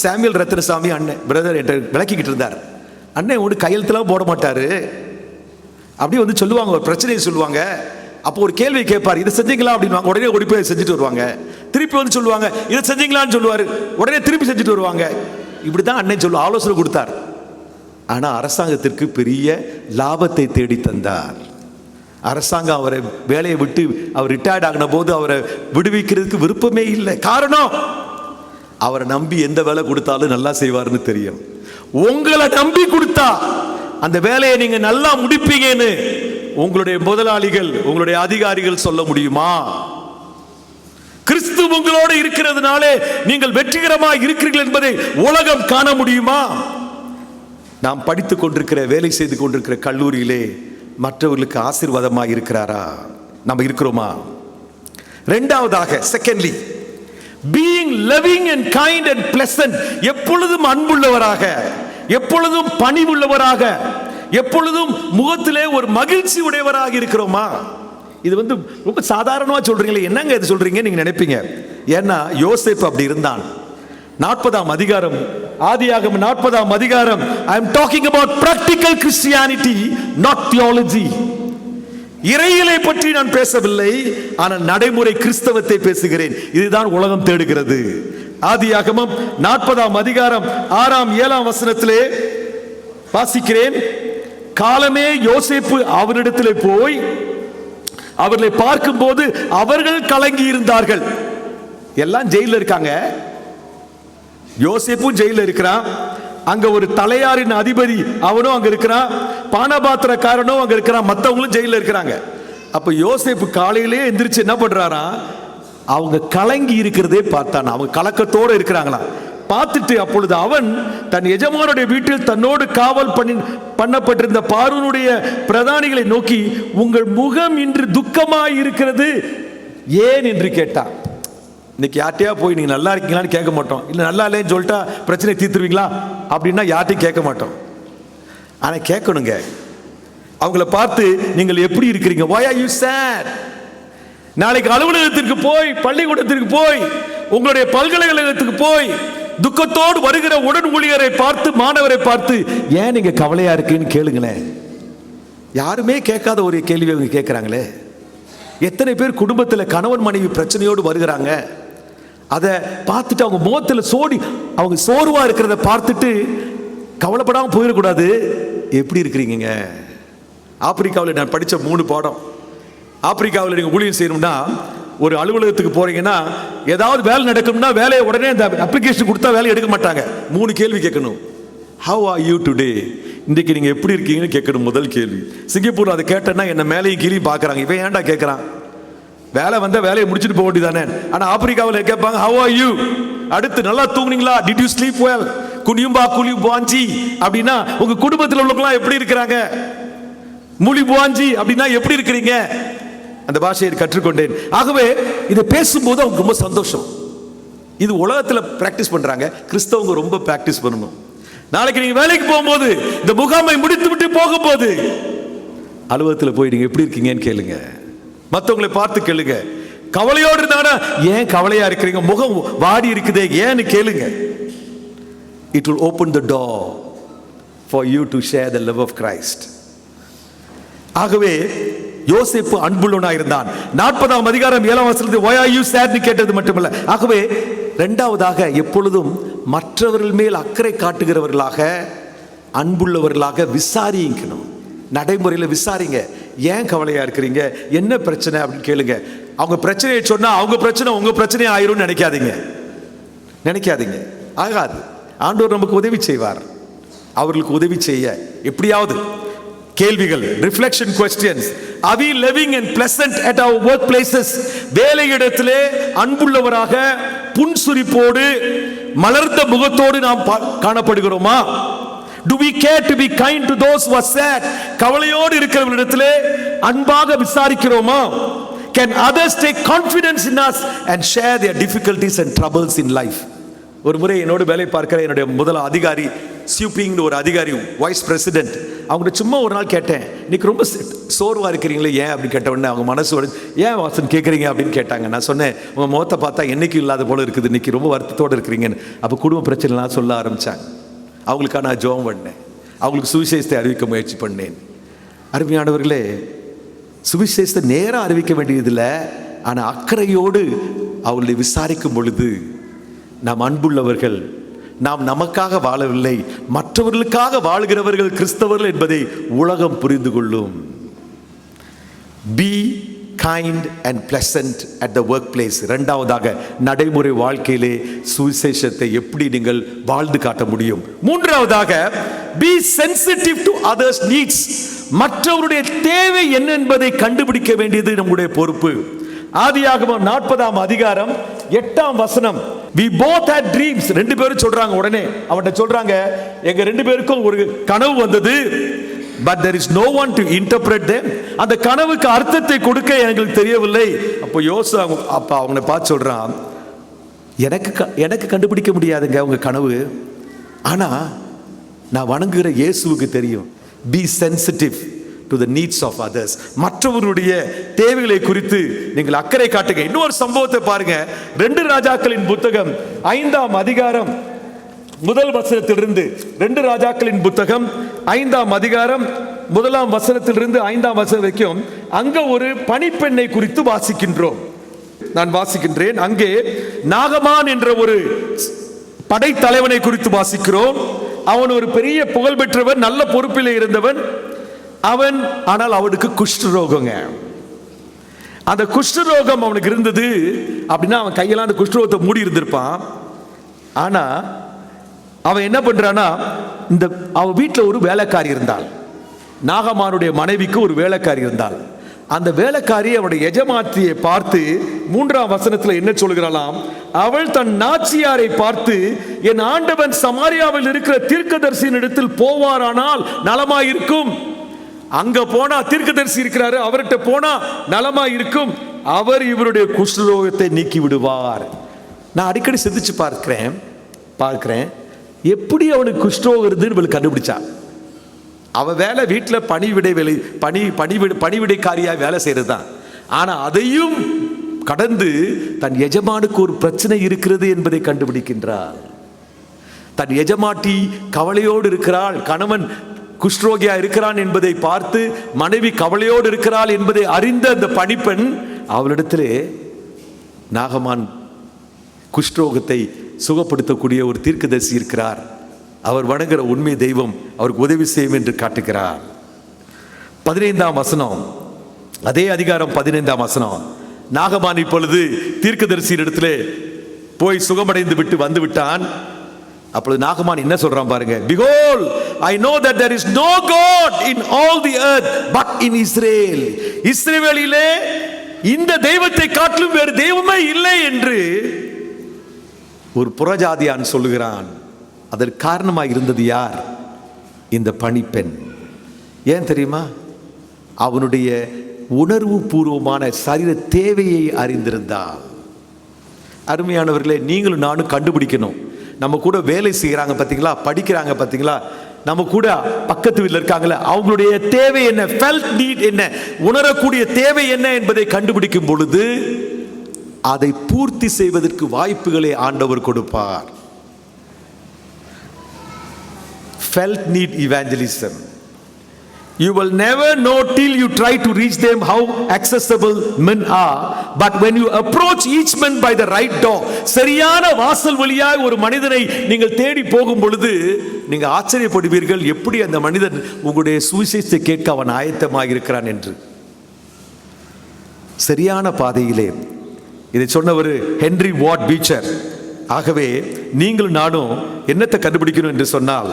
சாமுவேல் ரத்னசாமி அண்ணன் பிரதர் என்ற விளக்கிக்கிட்டு இருந்தார். அண்ணன் ஒரு கையெழுத்துலாம் போட மாட்டாரு, அப்படியே வந்து சொல்லுவாங்க, ஒரு பிரச்சனையை சொல்லுவாங்க. அப்போ ஒரு கேள்வி கேட்பார், இதை செஞ்சீங்களா அப்படின்னு, உடனே ஓடி போய் செஞ்சுட்டு வருவாங்க. திருப்பி வந்து சொல்லுவாங்க, இதை செஞ்சீங்களான்னு சொல்லுவாரு, உடனே திருப்பி செஞ்சுட்டு வருவாங்க. இப்படிதான் அண்ணன் சொல்ல ஆலோசனை கொடுத்தார். ஆனா அரசாங்கத்திற்கு பெரிய லாபத்தை தேடி தந்தார். அரசாங்கம் அவரை வேலையை விட்டு அவர் ரிட்டையர்ட் ஆகின போது அவரை விடுவிக்கிறதுக்கு விருப்பமே இல்லை. காரணம், அவரை நம்பி எந்த வேலை கொடுத்தாலும் நல்லா செய்வார்னு தெரியும். உங்களை நம்பி கொடுத்தா அந்த வேலையை நீங்க நல்லா முடிப்பீங்கன்னு உங்களுடைய முதலாளிகள், உங்களுடைய அதிகாரிகள் சொல்ல முடியுமா? கிறிஸ்து உங்களோடு இருக்கிறதுனாலே நீங்கள் வெற்றிகரமாக இருக்கிறீர்கள் என்பதை உலகம் காண முடியுமா? நாம் படித்துக் கொண்டிருக்கிற, வேலை செய்து கொண்டிருக்கிற கல்லூரியிலே மற்றவர்களுக்கு ஆசீர்வாதமாக இருக்கிறாரா? நம்ம இருக்கிறோமா? இரண்டாவதாக, secondly, being loving and kind and pleasant, எப்பொழுதும் அன்புள்ளவராக, எப்பொழுதும் பணிவுள்ளவராக, எப்பொழுதும் முகத்திலே ஒரு மகிழ்ச்சி உடையவராக இருக்கிறோமா? இது வந்து ரொம்ப சாதாரணமா சொல்றீங்களே, என்னங்க இது சொல்றீங்க நீங்க நினைப்பீங்க. ஏன்னா யோசேப்பு அப்படி இருந்தான். 40ஆம் அதிகாரம், ஆதியாகமம் 40ஆம் அதிகாரம், I am talking about practical Christianity, not theology. இறையிலை பற்றி நான் பேசவில்லை, ஆனால் நடைமுறை கிறிஸ்தவத்தை பேசுகிறேன். இதுதான் உலகம் தேடுகிறது. ஆதியாகமம் 40ஆம் அதிகாரம் 6ஆம் 7ஆம் வசனத்திலே வாசிக்கிறேன். காலமே யோசேப்பு அவரிடத்திலே போய் அவர்களை பார்க்கும் போது அவர்கள் கலங்கி இருந்தார்கள். எல்லாம் ஜெயில இருக்காங்க, யோசேப்பும் ஜெயில இருக்கிறான். அங்க ஒரு தலையாரின் அதிபதி அவனும் அங்க இருக்கிறான், பானபாத்திரக்காரனும் அங்க இருக்கிறான், மற்றவங்களும் ஜெயில இருக்கிறாங்க. அப்ப யோசேப்பு காலையிலே எந்திரிச்சு என்ன பண்றாரா, அவங்க கலங்கி இருக்கிறதே பார்த்தான். அவங்க கலக்கத்தோடு இருக்கிறாங்களா பார்த்துட்டு, அப்பொழுது அவன் தன் எஜமானுடைய வீட்டில் தன்னோடு காவல் பண்ணப்பட்டிருந்த பார்வோனுடைய பிரதானிகளை நோக்கி, உங்கள் முகம் இன்று துக்கமாய் இருக்கிறது ஏன் என்று கேட்டான். இன்னைக்கு யார்ட்டையா போய் நீங்க நல்லா இருக்கீங்களான்னு கேட்க மாட்டோம். இல்லை நல்லா இல்லைன்னு சொல்லிட்டா பிரச்சனை தீர்த்துருவீங்களா அப்படின்னா யார்ட்டையும் கேட்க மாட்டோம். ஆனால் கேட்கணுங்க, அவங்கள பார்த்து நீங்கள் எப்படி இருக்கிறீங்க, why are you sad? நாளைக்கு அலுவலகத்திற்கு போய், பள்ளிக்கூடத்திற்கு போய், உங்களுடைய பல்கலைக்கழகத்துக்கு போய் துக்கத்தோடு வருகிற உடன் ஊழியரை பார்த்து, மாணவரை பார்த்து ஏன் நீங்க கவலையா இருக்குன்னு கேளுங்களேன். யாருமே கேட்காத ஒரு கேள்வி அவங்க கேட்கிறாங்களே. எத்தனை பேர் குடும்பத்தில் கணவன் மனைவி பிரச்சனையோடு வருகிறாங்க, அதை பார்த்துட்டு அவங்க முகத்தில் அவங்க சோர்வா இருக்கிறத பார்த்துட்டு கவலைப்படாமல் போயிடக்கூடாது. எப்படி இருக்கிறீங்க? ஆப்பிரிக்காவில் நான் படித்த 3 பாடம். ஆப்பிரிக்காவில் நீங்கள் ஊழியம் செய்யணும்னா, ஒரு அலுவலகத்துக்கு போறீங்கன்னா, ஏதாவது வேலை நடக்கணும்னா வேலையை உடனே அந்த அப்ளிகேஷன் கொடுத்தா வேலையை எடுக்க மாட்டாங்க. 3 கேள்வி கேட்கணும். ஹவ் ஆர் யூ டுடே, இன்றைக்கு நீங்கள் எப்படி இருக்கீங்கன்னு கேட்கணும் முதல் கேள்வி. சிங்கப்பூர் அதை கேட்டேன்னா என்ன மேலையும் கீழையும் பார்க்குறாங்க, இவன் ஏன்டா கேட்குறான், வேலை வந்தால் வேலையை முடிச்சுட்டு போக வேண்டியதானே. ஆனால் ஆப்பிரிக்காவில் கேட்பாங்க ஹவ் ஆர் யூ, அடுத்து நல்லா தூங்குனீங்களா, did you sleep well, குனியும்பா Quli புவாஞ்சி அப்படின்னா உங்கள் குடும்பத்தில் உள்ளவங்களாம் எப்படி இருக்கிறாங்க, முலி புவாஞ்சி அப்படின்னா எப்படி இருக்கிறீங்க, அந்த பாஷையை கற்றுக்கொண்டேன். ஆகவே இதை பேசும்போது அவங்க ரொம்ப சந்தோஷம். இது உலகத்தில் பிராக்டிஸ் பண்றாங்க, கிறிஸ்தவங்க ரொம்ப பிராக்டிஸ் பண்ணணும். நாளைக்கு நீங்க வேலைக்கு போகும்போது, இந்த முகாமை முடித்து விட்டு போகும்போது, அலுவலகத்தில் போய் நீங்க எப்படி இருக்கீங்கன்னு கேளுங்க. மற்றவங்களை பார்த்து கேளுங்க. கவலையோடு இருந்தானா ஏன் கவலையா இருக்கிறீங்க, முகம் வாடி இருக்குதே ஏன்னு கேளுங்க. It will open the door for you to share the love of Christ. ஆகவே யோசேப்பு அன்புள்ளவனாக இருந்தான். 40ஆம் அதிகாரம் 7ஆம் வசனத்தில் why are you sad ன்னு கேட்டது மட்டுமல்ல, ஆகவே இரண்டாவதாக எப்பொழுதும் மற்றவர்கள் மேல் அக்கறை காட்டுகிறவர்களாக, அன்புள்ளவர்களாக விசாரிக்கணும். நடைமுறையில் விசாரிங்க. ஏன் கவலையா இருக்கிறீங்க, என்ன பிரச்சனை அப்படின்னு கேளுங்க. அவங்க பிரச்சனையை சொன்னா அவங்க பிரச்சனை உங்க பிரச்சனையை ஆயிரும் நினைக்காதீங்க. ஆகாது. ஆண்டவர் நமக்கு உதவி செய்வார். அவர்களுக்கு உதவி செய்ய எப்படியாவது கேள்விகள், reflection questions. Are we living and pleasant at our workplaces? வேலையிடத்திலே அன்புள்ளவராக, புன்சுரிப்போடு, மலர்ந்த முகத்தோடு நாம் காணப்படுகிறோமா? Do we care to be kind to those who are sad? கவலையோடு இருக்கிறவர்களிடத்திலே அன்பாக விசாரிக்கிறோமா? Can others take confidence in us and share their difficulties and troubles in life? ஒரு முறை என்னோடு வேலை பார்க்கிற என்னுடைய முதல் அதிகாரி, சியூபிங்னு ஒரு அதிகாரி, வைஸ் பிரசிடென்ட், அவங்க சும்மா ஒரு நாள் கேட்டேன், இன்னைக்கு ரொம்ப சோர்வாக இருக்கிறீங்களே ஏன் அப்படின்னு கேட்ட உடனே அவங்க மனசோட, ஏன் வாசன் கேட்குறீங்க அப்படின்னு கேட்டாங்க. நான் சொன்னேன், உங்கள் முகத்தை பார்த்தா என்னைக்கு இல்லாத போல இருக்குது, இன்னைக்கு ரொம்ப வருத்தத்தோடு இருக்கிறீங்கன்னு. அப்போ குடும்ப பிரச்சனைலாம் சொல்ல ஆரம்பித்தாங்க. அவங்களுக்காக நான் ஜெபம் பண்ணேன், அவங்களுக்கு சுவிசேஷத்தை அறிவிக்க முயற்சி பண்ணேன். அருமையானவர்களே, சுவிசேஷத்தை நேராக அறிவிக்க வேண்டியதில்லை, ஆனால் அக்கறையோடு அவர்களை விசாரிக்கும் பொழுது நாம் அன்புள்ளவர்கள், நாம் நமக்காக வாழவில்லை, மற்றவர்களுக்காக வாழ்கிறவர்கள் கிறிஸ்தவர்கள் என்பதை உலகம் புரிந்து கொள்ளும். Be kind and pleasant at the workplace. இரண்டாவதாக, நடைமுறை வாழ்க்கையிலே சுவிசேஷத்தை எப்படி நீங்கள் வாழ்ந்து காட்ட முடியும்? மூன்றாவதாக, be sensitive to others' needs. மற்றவருடைய தேவை என்ன என்பதை கண்டுபிடிக்க வேண்டியது நம்முடைய பொறுப்பு. ஆதியாகமம் 40ஆம் அதிகாரம் 8ஆம் வசனம். We both had dreams. ரெண்டு பேரும் சொல்றாங்க. உடனே அவன்கிட்ட சொல்றாங்க, எங்க ரெண்டு பேருக்கும் ஒரு கனவு வந்தது, but there is no one to interpret them. அந்த கனவுக்கு அர்த்தத்தை கொடுக்க எங்களுக்கு தெரியவில்லை. அப்போ யோசா அப்பா அவனை பார்த்து சொல்றான், எனக்கு கண்டுபிடிக்க முடியாதுங்க உங்க கனவு, ஆனா நான் வணங்குகிற இயேசுவுக்கு தெரியும். Be sensitive to the needs of others. மற்றவருடைய தேவைகளை குறித்து நீங்கள் அக்கறை காட்டுங்க. இன்னொரு சம்பவத்தை பாருங்க. 2 ராஜாக்களின் புத்தகம் 5ஆம் அதிகாரம் முதல் வசனத்திலிருந்து, 2 ராஜாக்களின் புத்தகம் 5ஆம் அதிகாரம் 1ஆம் வசனத்திலிருந்து 5ஆம் வசனம் வரைக்கும் அங்க ஒரு பணிப்பெண்ணை குறித்து வாசிக்கின்றோம். நான் வாசிக்கின்றேன். அங்கே நாகமான் என்ற ஒரு படைத்தலைவனை குறித்து வாசிக்கிறோம். அவன் ஒரு பெரிய புகழ் பெற்றவன், நல்ல பொறுப்பிலே இருந்தவன் அவன். ஆனால் அவனுக்கு குஷ்டரோகங்க. அந்த குஷ்டரோகம் அவனுக்கு இருந்தது. அப்படின்னா அவன் கையெல்லாம் அந்த குஷ்டரோகத்தை மூடி இருந்திருப்பான். ஆனா அவன் என்ன பண்றானா, இந்த அவன் வீட்டில் ஒரு வேலைக்காரி இருந்தாள். நாகமானுடைய மனைவிக்கு ஒரு வேலைக்காரி இருந்தாள். அந்த வேலைக்காரி அவனுடைய எஜமாத்தியை பார்த்து 3ஆம் வசனத்தில் என்ன சொல்கிறாளாம், அவள் தன் நாச்சியாரை பார்த்து, என் ஆண்டவன் சமாரியாவில் இருக்கிற தீர்க்கதரிசியின் இடத்தில் போவாரானால் நலமாயிருக்கும். அங்க போனா தீர்க்கதரிசி இருக்கிறாரு, அவர்கிட்ட போனா நலமாயிருக்கும், அவர் இவருடைய குஷ்டரோகத்தை நீக்கி விடுவார். நான் அடிக்கடி சிந்திச்சு பார்க்கிறேன் எப்படி அவனுக்கு குஷ்டரோகம் இருந்துன்னு கண்டுபிடிச்சா. அவ வேலை வீட்டில் பணிவிடைக்காரியாக வேலை செய்யறது தான். ஆனா அதையும் கடந்து தன் எஜமானுக்கு ஒரு பிரச்சனை இருக்கிறது என்பதை கண்டுபிடிக்கின்றாள். தன் எஜமாட்டி கவலையோடு இருக்கிறாள், கணவன் குஷ்டரோகியா இருக்கிறான் என்பதை பார்த்து மனைவி கவலையோடு இருக்கிறாள் என்பதை அறிந்த அந்த பணிப்பெண் அவளிடத்திலே, நாகமான் குஷ்டரோகத்தை சுகப்படுத்தக்கூடிய ஒரு தீர்க்கதரிசி இருக்கிறார், அவர் வணங்குகிற உண்மை தெய்வம் அவருக்கு உதவி செய்யும் என்று காட்டுகிறார். 15ஆம் வசனம், அதே அதிகாரம் 15ஆம் வசனம். நாகமான் இப்பொழுது தீர்க்கதரிசியின் இடத்திலே போய் சுகமடைந்து விட்டு வந்து விட்டான். அப்பொழுது நாகமான் என்ன சொல்றான் பாருங்க. Behold, I know that there is no God in all the earth but in Israel. இஸ்ரவேலிலே இந்த தெய்வத்தை காட்டிலும் வேறு தெய்வமே இல்லை என்று ஒரு புறஜாதியான் சொல்லுகிறான். அதற்கு காரணமாக இருந்தது யார்? இந்த பணிப்பெண். ஏன் தெரியுமா? அவனுடைய உணர்வு பூர்வமான சரீர தேவையை அறிந்திருந்தாள். அருமையானவர்களே, நீங்களும் நானும் கண்டுபிடிக்கணும். நம்ம கூட வேலை செய்கிறாங்க பார்த்தீங்களா, படிக்கிறாங்க பார்த்தீங்களா, நம்ம கூட பக்கத்து வீட்டில் இருக்காங்களே, அவங்களுடைய தேவை என்ன, ஃபெல்ட் நீட் என்ன, உணரக்கூடிய தேவை என்ன என்பதை கண்டுபிடிக்கும் பொழுது அதை பூர்த்தி செய்வதற்கு வாய்ப்புகளை ஆண்டவர் கொடுப்பார். Felt need evangelism. You will never know till you try to reach them how accessible men are. But when you approach each man by the right door, சரியான வாசல் வழியாக ஒரு மனிதனை நீங்கள் தேடி போகும் பொழுது நீங்க ஆச்சரியப்படுவீர்கள், எப்படி அந்த மனிதன் உங்களுடைய சுவிசேஷத்தை கேட்க அவன் ஆயத்தமாக இருக்கிறான் என்று. சரியான பாதையிலே. இதை சொன்னவர் ஹென்றி வாட் பீச்சர். ஆகவே நீங்களும் நானும் என்னத்தை கண்டுபிடிக்கணும் என்று சொன்னால்,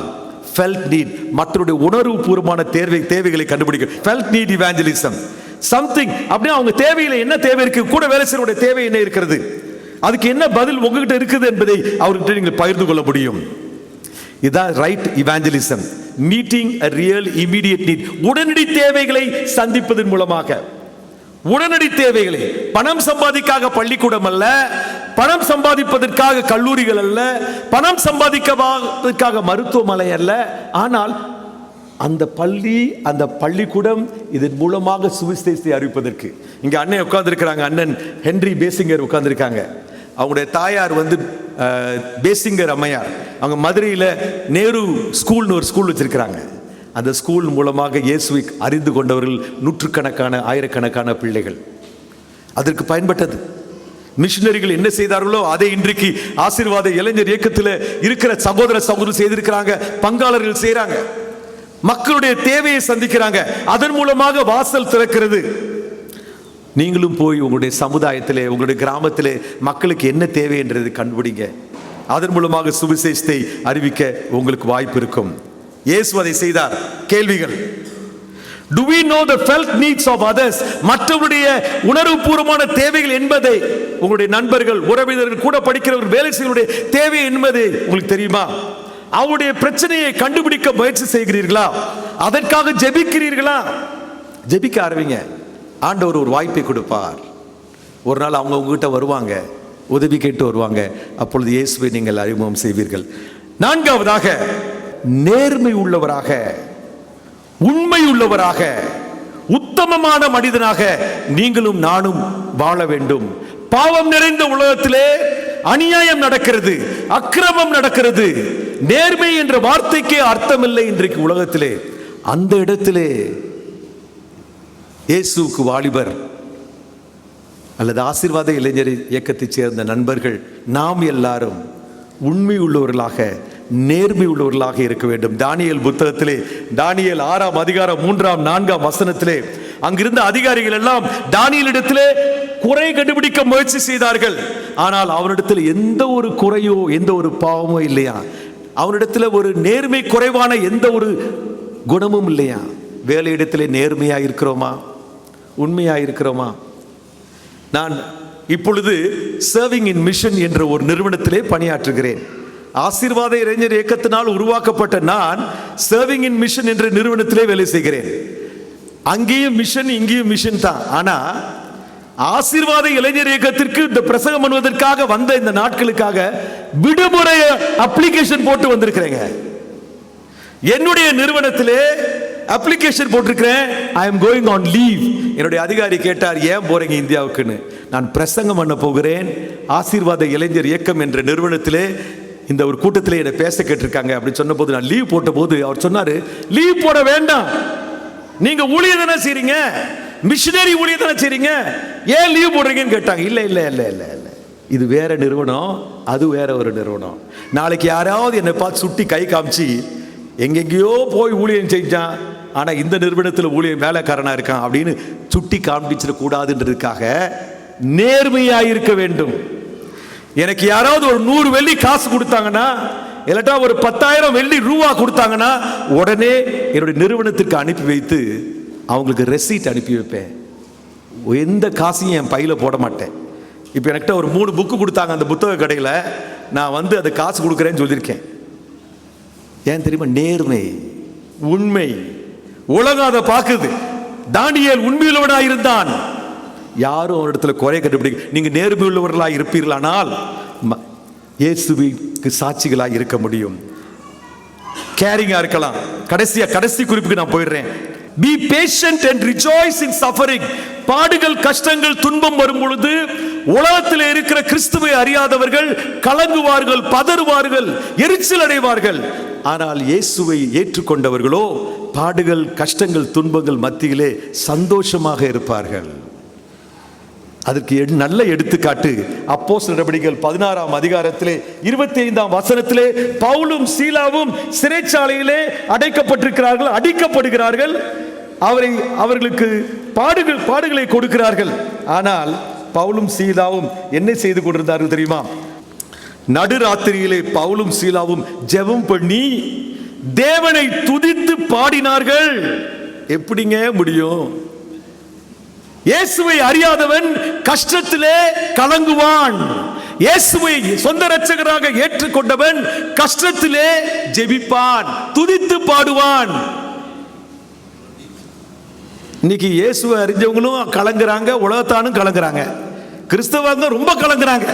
felt need, மற்றவருடைய உணர்வு பூர்வமான தேவைகளை கண்டுபிடிக்கும். felt need evangelism, something அப்படியே அவங்க தேவையில என்ன தேவை இருக்கு, கூட வேலை செய்யறவருடைய தேவை என்ன இருக்கிறது, அதுக்கு என்ன பதில் உங்ககிட்ட இருக்குது என்பதை அவர்கிட்ட நீங்கள் பகிர்ந்து கொள்ள முடியும். இதான் right evangelism, meeting a real immediate need. உடனடி தேவைகளை சந்திப்பதன் மூலமாக, உடனடி தேவைகளை, பணம் சம்பாதிக்காக பள்ளிக்கூடம் அல்ல, பணம் சம்பாதிப்பதற்காக கல்லூரிகள் அல்ல, பணம் சம்பாதிக்காக மருத்துவமனை அல்ல, ஆனால் அந்த பள்ளி, அந்த பள்ளிக்கூடம் இதன் மூலமாக சுவிசேஷத்தை அறிவிப்பதற்கு. இங்க அண்ணன் உட்கார்ந்துருக்கிறாங்க, அண்ணன் ஹென்றி பேசிங்கர் உட்கார்ந்துருக்காங்க. அவங்களுடைய தாயார் பேசிங்கர் அம்மையார். அவங்க மதுரையில் நேரு ஸ்கூல்னு ஒரு ஸ்கூல் வச்சிருக்கிறாங்க. அந்த ஸ்கூல் மூலமாக இயேசுவை அறிந்து கொண்டவர்கள் நூற்றுக்கணக்கான, ஆயிரக்கணக்கான பிள்ளைகள் அதற்கு பயன்பட்டது. மிஷனரிகள் என்ன செய்தார்களோ அதை இன்றைக்கு ஆசீர்வாத இளைஞர் இயக்கத்தில் இருக்கிற சகோதர சகோதரர் செய்திருக்கிறாங்க, பங்காளர்கள் செய்யறாங்க, மக்களுடைய தேவையை சந்திக்கிறாங்க, அதன் மூலமாக வாசல் திறக்கிறது. நீங்களும் போய் உங்களுடைய சமுதாயத்திலே, உங்களுடைய கிராமத்திலே மக்களுக்கு என்ன தேவை என்றதை கண்டுபிடிங்க. அதன் மூலமாக சுவிசேஷத்தை அறிவிக்க உங்களுக்கு வாய்ப்பு இருக்கும். இயேசு அதை செய்தார். கேள்விகள். Do we know the felt needs of others? மற்றவருடைய உணர்வுபூர்வமான தேவைகள் என்பதை, உங்களுடைய நண்பர்கள், உறவினர்கள், கூட படிக்கிறவர்கள், வேலை செய்வருடைய தேவை என்பதை உங்களுக்கு தெரியுமா? அவருடைய பிரச்சனையை கண்டுபிடிக்க முயற்சி செய்கிறீர்களா? அதற்காக ஜெபிக்கிறீர்களா? ஜெபிக்க ஆரம்பிங்க. ஆண்டவர் ஒரு வாய்ப்பை கொடுப்பார். ஒரு நாள் அவங்க உங்ககிட்ட வருவாங்க, உதவி கேட்டு வருவாங்க. அப்பொழுது இயேசுவை நீங்கள் அறிமுகம் செய்வீர்கள். நான்காவதாக, நேர்மை உள்ளவராக, உண்மை உள்ளவராக, உத்தமமான மனிதனாக நீங்களும் நானும் வாழ வேண்டும். பாவம் நிறைந்த உலகத்திலே அநியாயம் நடக்கிறது, அக்கிரமம் நடக்கிறது, நேர்மை என்ற வார்த்தைக்கே அர்த்தமில்லை இன்றைக்கு உலகத்திலே. அந்த இடத்திலே இயேசுவுக்கு வாலிபர் அல்லது ஆசீர்வாத இளைஞர் இயக்கத்தைச் சேர்ந்த நண்பர்கள் நாம் எல்லாரும் உண்மை உள்ளவர்களாக, நேர்மை உள்ளவர்களாக இருக்க வேண்டும். தானியேல் புத்தகத்திலே, தானியேல் 6ஆம் அதிகாரம் 3ஆம் 4ஆம் வசனத்திலே, அங்கிருந்த அதிகாரிகள் எல்லாம் தானியேலிடத்திலே குறை கண்டுபிடிக்க முயற்சி செய்தார்கள். ஆனால் அவனிடத்தில் எந்த ஒரு குறையோ எந்த ஒரு பாவமோ இல்லையா, அவனிடத்தில் ஒரு நேர்மை குறைவான எந்த ஒரு குணமும் இல்லையா. வேலையிடத்திலே நேர்மையா இருக்கிறோமா, உண்மையா இருக்கிறோமா? நான் இப்பொழுது சர்விங் இன் மிஷன் என்ற ஒரு நிறுவனத்திலே பணியாற்றுகிறேன். ஆசீர்வாத இளைஞர் இயக்கத்தினால் உருவாக்கப்பட்ட நான் சர்விங் இன் மிஷன் என்ற நிறுவனத்திலே வேலை செய்கிறேன். அங்கேயும் மிஷன், இங்கேயும் மிஷன் தான். ஆனா ஆசீர்வாத இளைஞர் இயக்கத்திற்கு இந்த பிரசங்கம் பண்ணுவதற்காக வந்த இந்த நாட்களுக்காக விடுமுறை அப்ளிகேஷன் போட்டு வந்திருக்கிறேங்க. என்னுடைய நிறுவனத்திலே அப்ளிகேஷன் போட்டிருக்கிறேன். I am going on leave. என்னுடைய அதிகாரி கேட்டார், ஏன் போறீங்க இந்தியாவுக்குன்னு. நான் பிரசங்கம் பண்ண போகிறேன். ஆசீர்வாத இளைஞர் இயக்கம் என்ற நிறுவனத்திலே இந்த ஒரு கூட்டத்திலே என்னை பேச கேட்டிருக்காங்க. அப்படி சொன்ன போது நான் லீவ் போட்ட போது அவர் சொன்னாரு, லீவ் போட வேண்டாம், நீங்க ஊழியம் தானே செய்றீங்க, மிஷனரி ஊழியம் தானே செய்றீங்க, ஏன் லீவ் போடுறீங்கன்னு கேட்டாங்க. இல்ல இல்ல இல்ல இல்ல இல்ல, இது வேற நிறுவனம், அது வேற ஒரு நிறுவனம். நாளைக்கு யாராவது என்னை பார்த்து சுட்டி கை காமிச்சு எங்கெங்கேயோ போய் ஊழியம் செஞ்சான், ஆனா இந்த நிறுவனத்தில் ஊழியம் வேலைக்காரனா இருக்கான் அப்படின்னு சுட்டி காண்பிச்சிடக்கூடாதுன்றதுக்காக நேர்மையாயிருக்க வேண்டும். எனக்கு யாராவது ஒரு 100 வெள்ளி காசு கொடுத்தாங்கன்னா, இல்லாட்டா ஒரு 10,000 வெள்ளி ரூபா கொடுத்தாங்கன்னா உடனே என்னுடைய நிறுவனத்திற்கு அனுப்பி வைத்து அவங்களுக்கு ரெசீட் அனுப்பி வைப்பேன். எந்த காசையும் என் பையில போட மாட்டேன். இப்போ என்கிட்ட ஒரு 3 புக்கு கொடுத்தாங்க அந்த புத்தக கடையில், நான் வந்து அதை காசு கொடுக்குறேன்னு சொல்லியிருக்கேன். ஏன் தெரியுமா? நேர்மை, உண்மை. உலகம் அதை பார்க்குது. தானியேல் உண்மையுள்ளவனா இருந்தான், யாரும் ஒரு இடத்துல குறை கண்டுபிடிக்க. நீங்க நேர்மை உள்ளவர்களாக இருப்பீர்களானால் இயேசுவுக்கு சாட்சிகளாக இருக்க முடியும். கேரிங்கா இருக்கலாம். கடைசி குறிப்புக்கு நான் போயிடுறேன். Be patient and rejoice in suffering. பாடுகள், கஷ்டங்கள், துன்பம் வரும் பொழுது உலகத்தில் இருக்கிற கிறிஸ்துவை அறியாதவர்கள் கலங்குவார்கள், பதறுவார்கள், எரிச்சல் அடைவார்கள். ஆனால் இயேசுவை ஏற்றுக்கொண்டவர்களோ பாடுகள், கஷ்டங்கள், துன்பங்கள் மத்தியிலே சந்தோஷமாக இருப்பார்கள். அதற்கு நல்ல எடுத்துக்காட்டு அப்போஸ்தலர் நடவடிக்கைகள் 16ஆம் அதிகாரத்திலே 25ஆம் வசனத்திலே பவுலும் சீலாவும் சிறைச்சாலையிலே அடைக்கப்பட்டிருக்கிறார்கள், அடிக்கப்படுகிறார்கள். அவர்களுக்கு பாடுகளை கொடுக்கிறார்கள். ஆனால் பவுலும் சீலாவும் என்ன செய்து கொண்டிருந்தார்கள் தெரியுமா? நடுராத்திரியிலே பவுலும் சீலாவும் ஜெபம் பண்ணி தேவனை துதித்து பாடினார்கள். எப்படிங்க முடியும்? இயேசுவை அறியாதவன் கஷ்டத்திலே கலங்குவான். இயேசுவை சொந்த இரட்சகராக ஏற்றுக்கொண்டவன் கஷ்டத்திலே ஜெபிப்பான், துதித்து பாடுவான். இன்னைக்கு இயேசுவை அறிஞ்சவங்களும் கலங்குறாங்க, உலகத்தானும் கலங்குறாங்க, கிறிஸ்தவங்க ரொம்ப கலங்குறாங்க,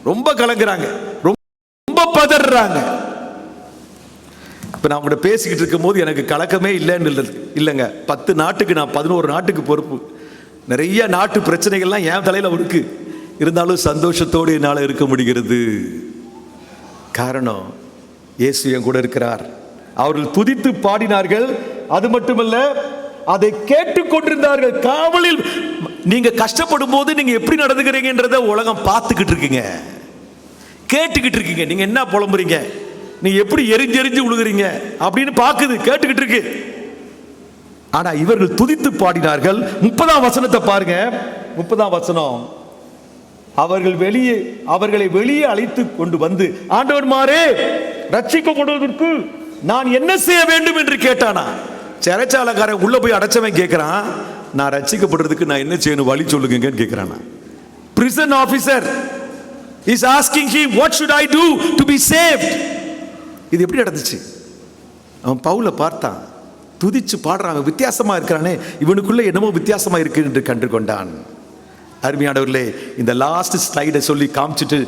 ரொம்ப பதறாங்க. இப்ப நான் உங்கள்கிட்ட பேசிக்கிட்டு இருக்கும் போது எனக்கு கலக்கமே இல்லைங்க. 10 நாட்டுக்கு நான் 11 நாட்டுக்கு பொறுப்பு. நிறைய நாட்டு பிரச்சனைகள்லாம் என் தலையில இருக்கு. இருந்தாலும் சந்தோஷத்தோடு என்னால் இருக்க முடிகிறது. காரணம், இயேசு என் கூட இருக்கிறார். அவர்கள் துதித்து பாடினார்கள். அது மட்டுமல்ல, அதை கேட்டுக்கொண்டிருந்தார்கள். காவலில் நீங்க கஷ்டப்படும் போது நீங்க எப்படி நடந்துக்கிறீங்கன்றத உலகம் பார்த்துக்கிட்டு இருக்கீங்க, கேட்டுக்கிட்டு இருக்கீங்க. நீங்க என்ன புலம்புறீங்க, நீங்க எப்படி எரிஞ்செறிஞ்சு விழுகிறீங்க அப்படின்னு பார்க்குது, கேட்டுக்கிட்டு இருக்கு. ஆனா இவர்கள் துதித்து பாடினார்கள். 30ஆம் வசனத்தை பாருங்க. 30ஆம் வசனம், அவர்களை வெளியே அழைத்து கொண்டு வந்து, ஆண்டவர்மாரே ரட்சிக்க கொண்டதற்கு நான் என்ன செய்ய வேண்டும் என்று கேட்டானா. சிறைச்சாலைக்காரன் உள்ள போய் அடைச்சவன் கேட்கிறான், நான் ரட்சிக்கப்படுறதுக்கு நான் என்ன செய்யணும், வழி சொல்லுங்கன்னு கேட்கிறானா. prison officer is asking him, what should I do to be saved? இது எப்படி நடந்துச்சு? அவன் பவுலை பார்த்தான், துதிச்சு பாடுறாங்க, வித்தியாசமா இருக்கிறானே, இவனுக்குள்ள என்னமோ வித்தியாசமா இருக்கு என்று கண்டு கொண்டான். அருமையானவர்களே, இந்த லாஸ்ட் ஸ்லைடை சொல்லி காமிச்சிட்டு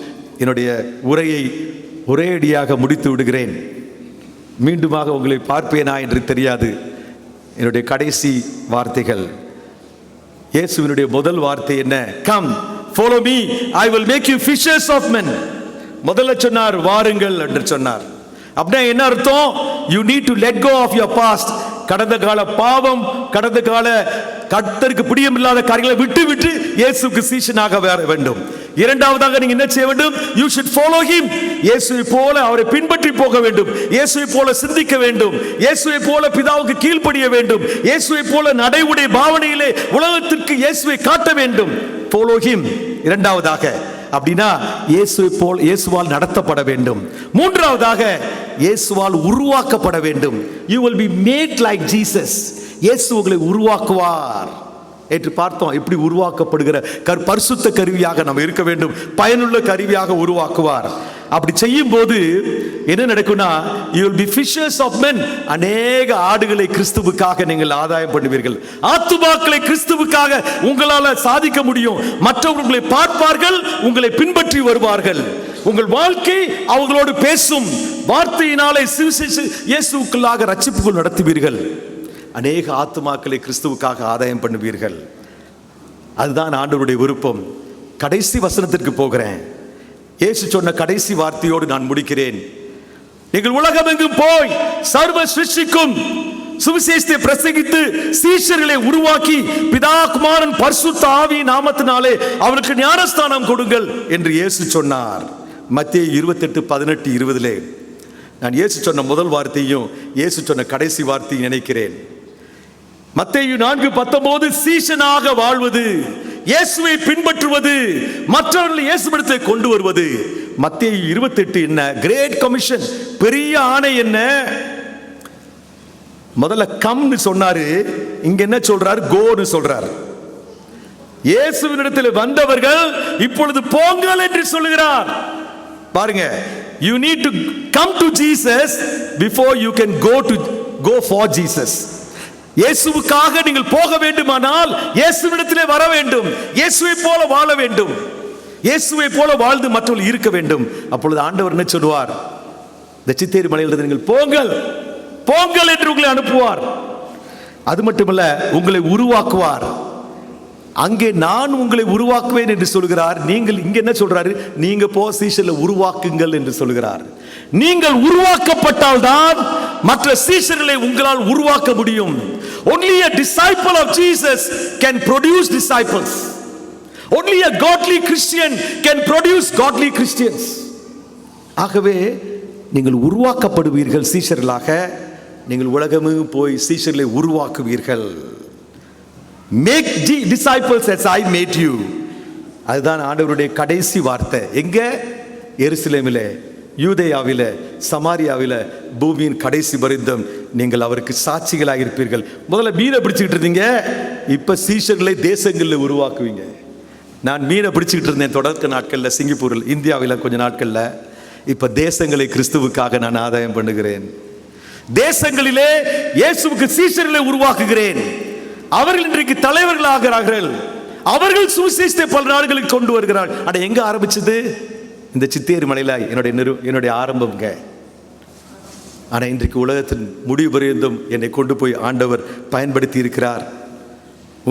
என்னுடைய உரையை ஒரே அடியாக முடித்து விடுகிறேன். மீண்டுமாக உங்களை பார்ப்பேனா என்று தெரியாது. என்னுடைய கடைசி வார்த்தைகள், இயேசுவினுடைய முதல் வார்த்தை என்ன? Come follow me, I will make you fishers of men. முதல்ல சொன்னார் வாருங்கள் என்று சொன்னார். அப்படின்னா என்ன அர்த்தம்? you need to let go of your past. கடந்த கால பாவம், கடந்த கால கர்த்தருக்கு பிரியமில்லாத காரியங்களை விட்டு விட்டு இயேசுவுக்கு சீஷனாக வர வேண்டும். இரண்டாவதாக நீங்க என்ன செய்ய வேண்டும்? you should follow him. இயேசுவை போல அவரை பின்பற்றி போக வேண்டும், இயேசுவை போல சிந்திக்க வேண்டும், இயேசுவை போல பிதாவுக்கு கீழ்ப்படிய வேண்டும், இயேசுவை போல நடைமுறை பாவனையிலே உலகத்திற்கு இயேசுவை காட்ட வேண்டும். follow him. இரண்டாவதாக அப்படின்னா இயேசுவால் நடத்தப்பட வேண்டும். மூன்றாவதாக இயேசுவால் உருவாக்கப்பட வேண்டும். you will be made like Jesus. இயேசு உங்களை உருவாக்குவார் என்று பார்த்தோம். எப்படி உருவாக்கப்படுகிற பரிசுத்த கருவியாக நம்ம இருக்க வேண்டும், பயனுள்ள கருவியாக உருவாக்குவார். அப்படி செய்யும் போது என்ன நடக்கும்னா, you will be fishers of men. அநேக ஆடுகளை கிறிஸ்துவுக்காக நீங்கள் ஆதாயம் பண்ணுவீர்கள். ஆத்துமாக்களை கிறிஸ்துவுக்காக உங்களால சாதிக்க முடியும். மற்றவர்களை பார்ப்பார்கள், உங்களை பின்பற்றி வருவார்கள். உங்கள் வாழ்க்கை அவங்களோடு பேசும். வார்த்தையினாலே இயேசுவுக்குள்ளாக ரட்சிப்புக்குள் நடத்துவீர்கள். அநேக ஆத்துமாக்களை கிறிஸ்துவுக்காக ஆதாயம் பண்ணுவீர்கள். அதுதான் ஆண்டவருடைய விருப்பம். கடைசி வசனத்திற்கு போகிறேன். இயேசு சொன்ன கடைசி வார்த்தையோடு நான் முடிக்கிறேன். நீங்கள் உலகமெங்கும் போய் சர்வ சிருஷ்டிக்கும் சுவிசேஷத்தை பிரசங்கித்து சீஷர்களை உருவாக்கி பிதா குமாரன் பரிசுத்த ஆவி நாமத்தினாலே அவருக்கு ஞானஸ்தானம் கொடுங்கள் என்று இயேசு சொன்னார். மத்தேயு 28:18-20 நான் இயேசு சொன்ன முதல் வார்த்தையும் இயேசு சொன்ன கடைசி வார்த்தையும் நினைக்கிறேன். மத்தேயு 4:19 சீஷனாக வாழ்வது, இயேசுவை பின்பற்றுவது, மற்றவர்களை இயேசுவிடத்தை கொண்டு வருவது. மத்தேயு 28 என்ன? கிரேட் கமிஷன், பெரிய ஆணை என்ன? முதல்ல கம்னு சொன்னாரு, இங்க என்ன சொல்றாரு? கோன்னு சொல்றாரு. இயேசுவினிடத்தில் வந்தவர்கள் இப்பொழுது போங்கள் என்று சொல்லுகிறார். பாருங்க, you need to come to Jesus before you can go for Jesus. இயேசுவுக்காக நீங்கள் போக வேண்டுமானால் இயேசுவிடத்திலே வர வேண்டும், இயேசுவை போல வாழ வேண்டும், இயேசுவை போல வாழ்ந்து மற்றவர்கள் இருக்க வேண்டும். அப்பொழுது ஆண்டவர் என்ன சொல்வார்? இந்த சித்தேரி மலையிலிருந்து நீங்கள் போங்கள் போங்கள் என்று உங்களை அனுப்புவார். அது மட்டுமல்ல, உங்களை உருவாக்குவார். அங்கே நான் உங்களை உருவாக்குவேன் என்று சொல்கிறார். நீங்கள் இங்க என்ன சொல்றாரு? நீங்க சீஷர்களை உருவாக்குங்கள் என்று சொல்கிறார். நீங்கள் உருவாக்கப்பட்டால் தான் மற்ற சீஷர்களை உங்களால் உருவாக்க முடியும். Only a disciple of Jesus can produce disciples. Only a godly Christian can produce godly Christians. ஆகவே நீங்கள் உருவாக்கப்படுவீர்கள் சீஷர்களாக. நீங்கள் உலகமெங்கும் போய் சீஷர்களை உருவாக்குவீர்கள். Make disciples as I made you. அதுதான் ஆண்டவருடைய கடைசி வார்த்தை. எங்க? எருசலேமிலே, யூதேயாவிலே, சமாரியாவிலே, பூமியின் கடைசி பரிந்தும் நீங்கள் அவருக்கு சாட்சிகளாக இருப்பீர்கள். முதல்ல மீனை பிடிச்சிக்கிட்டு இருந்தீங்க, இப்ப சீஷர்களை தேசங்களில் உருவாக்குவீங்க. நான் மீனை பிடிச்சிக்கிட்டு இருந்தேன் தொடக்க நாட்களில் சிங்கப்பூரில், இந்தியாவில் கொஞ்ச நாட்களில். இப்ப தேசங்களை கிறிஸ்துவுக்காக நான் ஆதாயம் பண்ணுகிறேன். தேசங்களிலே இயேசுவுக்கு சீஷர்களை உருவாக்குகிறேன். அவர்கள் இன்றைக்கு தலைவர்கள் ஆகிறார்கள். அவர்கள் சுவிசேஷத்தை பல நாடுகளுக்கு கொண்டு வருகிறார்கள். ஆனா எங்க ஆரம்பிச்சது? இந்த சித்தேரி மலையில என்னுடைய ஆரம்பம்ங்க. ஆனா இன்றைக்கு உலகத்தின் முடிவு பரியந்தம் என்னை கொண்டு போய் ஆண்டவர் பயன்படுத்தி இருக்கிறார்.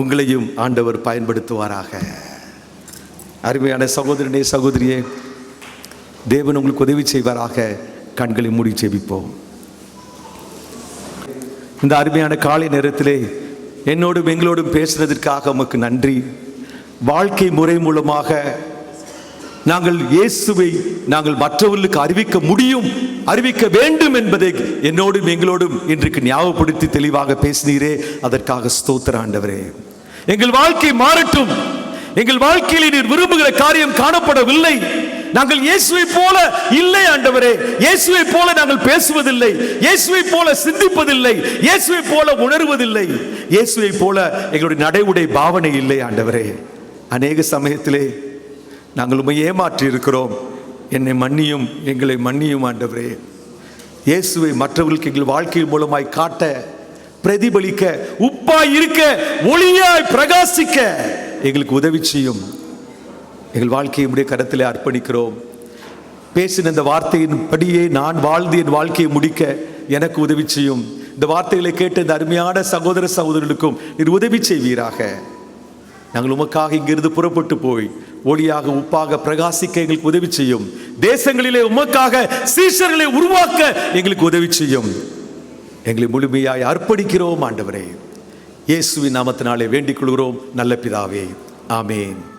உங்களையும் ஆண்டவர் பயன்படுத்துவாராக. அருமையான சகோதரனே, சகோதரியே, தேவன் உங்களுக்கு உதவி செய்வாராக. கண்களை மூடி ஜெபிப்போம். இந்த அருமையான காலை நேரத்திலே என்னோடும் எங்களோடும் பேசுறதற்காக உமக்கு நன்றி. வாழ்க்கை முறை மூலமாக நாங்கள் இயேசுவை நாங்கள் மற்றவர்களுக்கு அறிவிக்க முடியும், அறிவிக்க வேண்டும் என்பதை என்னோடும் எங்களோடும் இன்றைக்கு ஞாபகப்படுத்தி தெளிவாக பேசினீரே, அதற்காக ஸ்தோத்திரம் ஆண்டவரே. எங்கள் வாழ்க்கை மாறட்டும். எங்கள் வாழ்க்கையில் நீர் விரும்புகிற காரியம் காணப்படவில்லை. நாங்கள் இயேசுவை போல இல்லை ஆண்டவரே. இயேசுவை போல நாங்கள் பேசுவதில்லை, இயேசுவை போல சிந்திப்பதில்லை, இயேசுவை போல உணர்வதில்லை, இயேசுவை போல எங்களுடைய நடைமுறை பாவனை இல்லை ஆண்டவரே. அநேக சமயத்திலே நாங்கள் உம்மை ஏமாற்றி இருக்கிறோம். என்னை மன்னியும், எங்களை மன்னியும் ஆண்டவரே. இயேசுவை மற்றவர்களுக்கு எங்கள் வாழ்க்கை மூலமாய் காட்ட, பிரதிபலிக்க, உப்பாய் இருக்க, ஒளியாய் பிரகாசிக்க எங்களுக்கு உதவி செய்யும். எங்கள் வாழ்க்கையை உடைய கரத்திலே அர்ப்பணிக்கிறோம். பேசின இந்த வார்த்தையின் படியே நான் வாழ்ந்து என் வாழ்க்கையை முடிக்க எனக்கு உதவி செய்யும். இந்த வார்த்தைகளை கேட்ட இந்த அருமையான சகோதர சகோதரர்களுக்கும் நீர் உதவி செய்வீராக. நாங்கள் உமக்காக இங்கிருந்து புறப்பட்டு போய் ஒளியாக, உப்பாக பிரகாசிக்க எங்களுக்கு உதவி செய்யும். தேசங்களிலே உமக்காக சீஷர்களை உருவாக்க எங்களுக்கு உதவி செய்யும். எங்களை முழுமையாய் அர்ப்பணிக்கிறோம் ஆண்டவரே. இயேசுவின் நாமத்தினாலே வேண்டிக் கொள்கிறோம் நல்ல பிதாவே. ஆமேன்.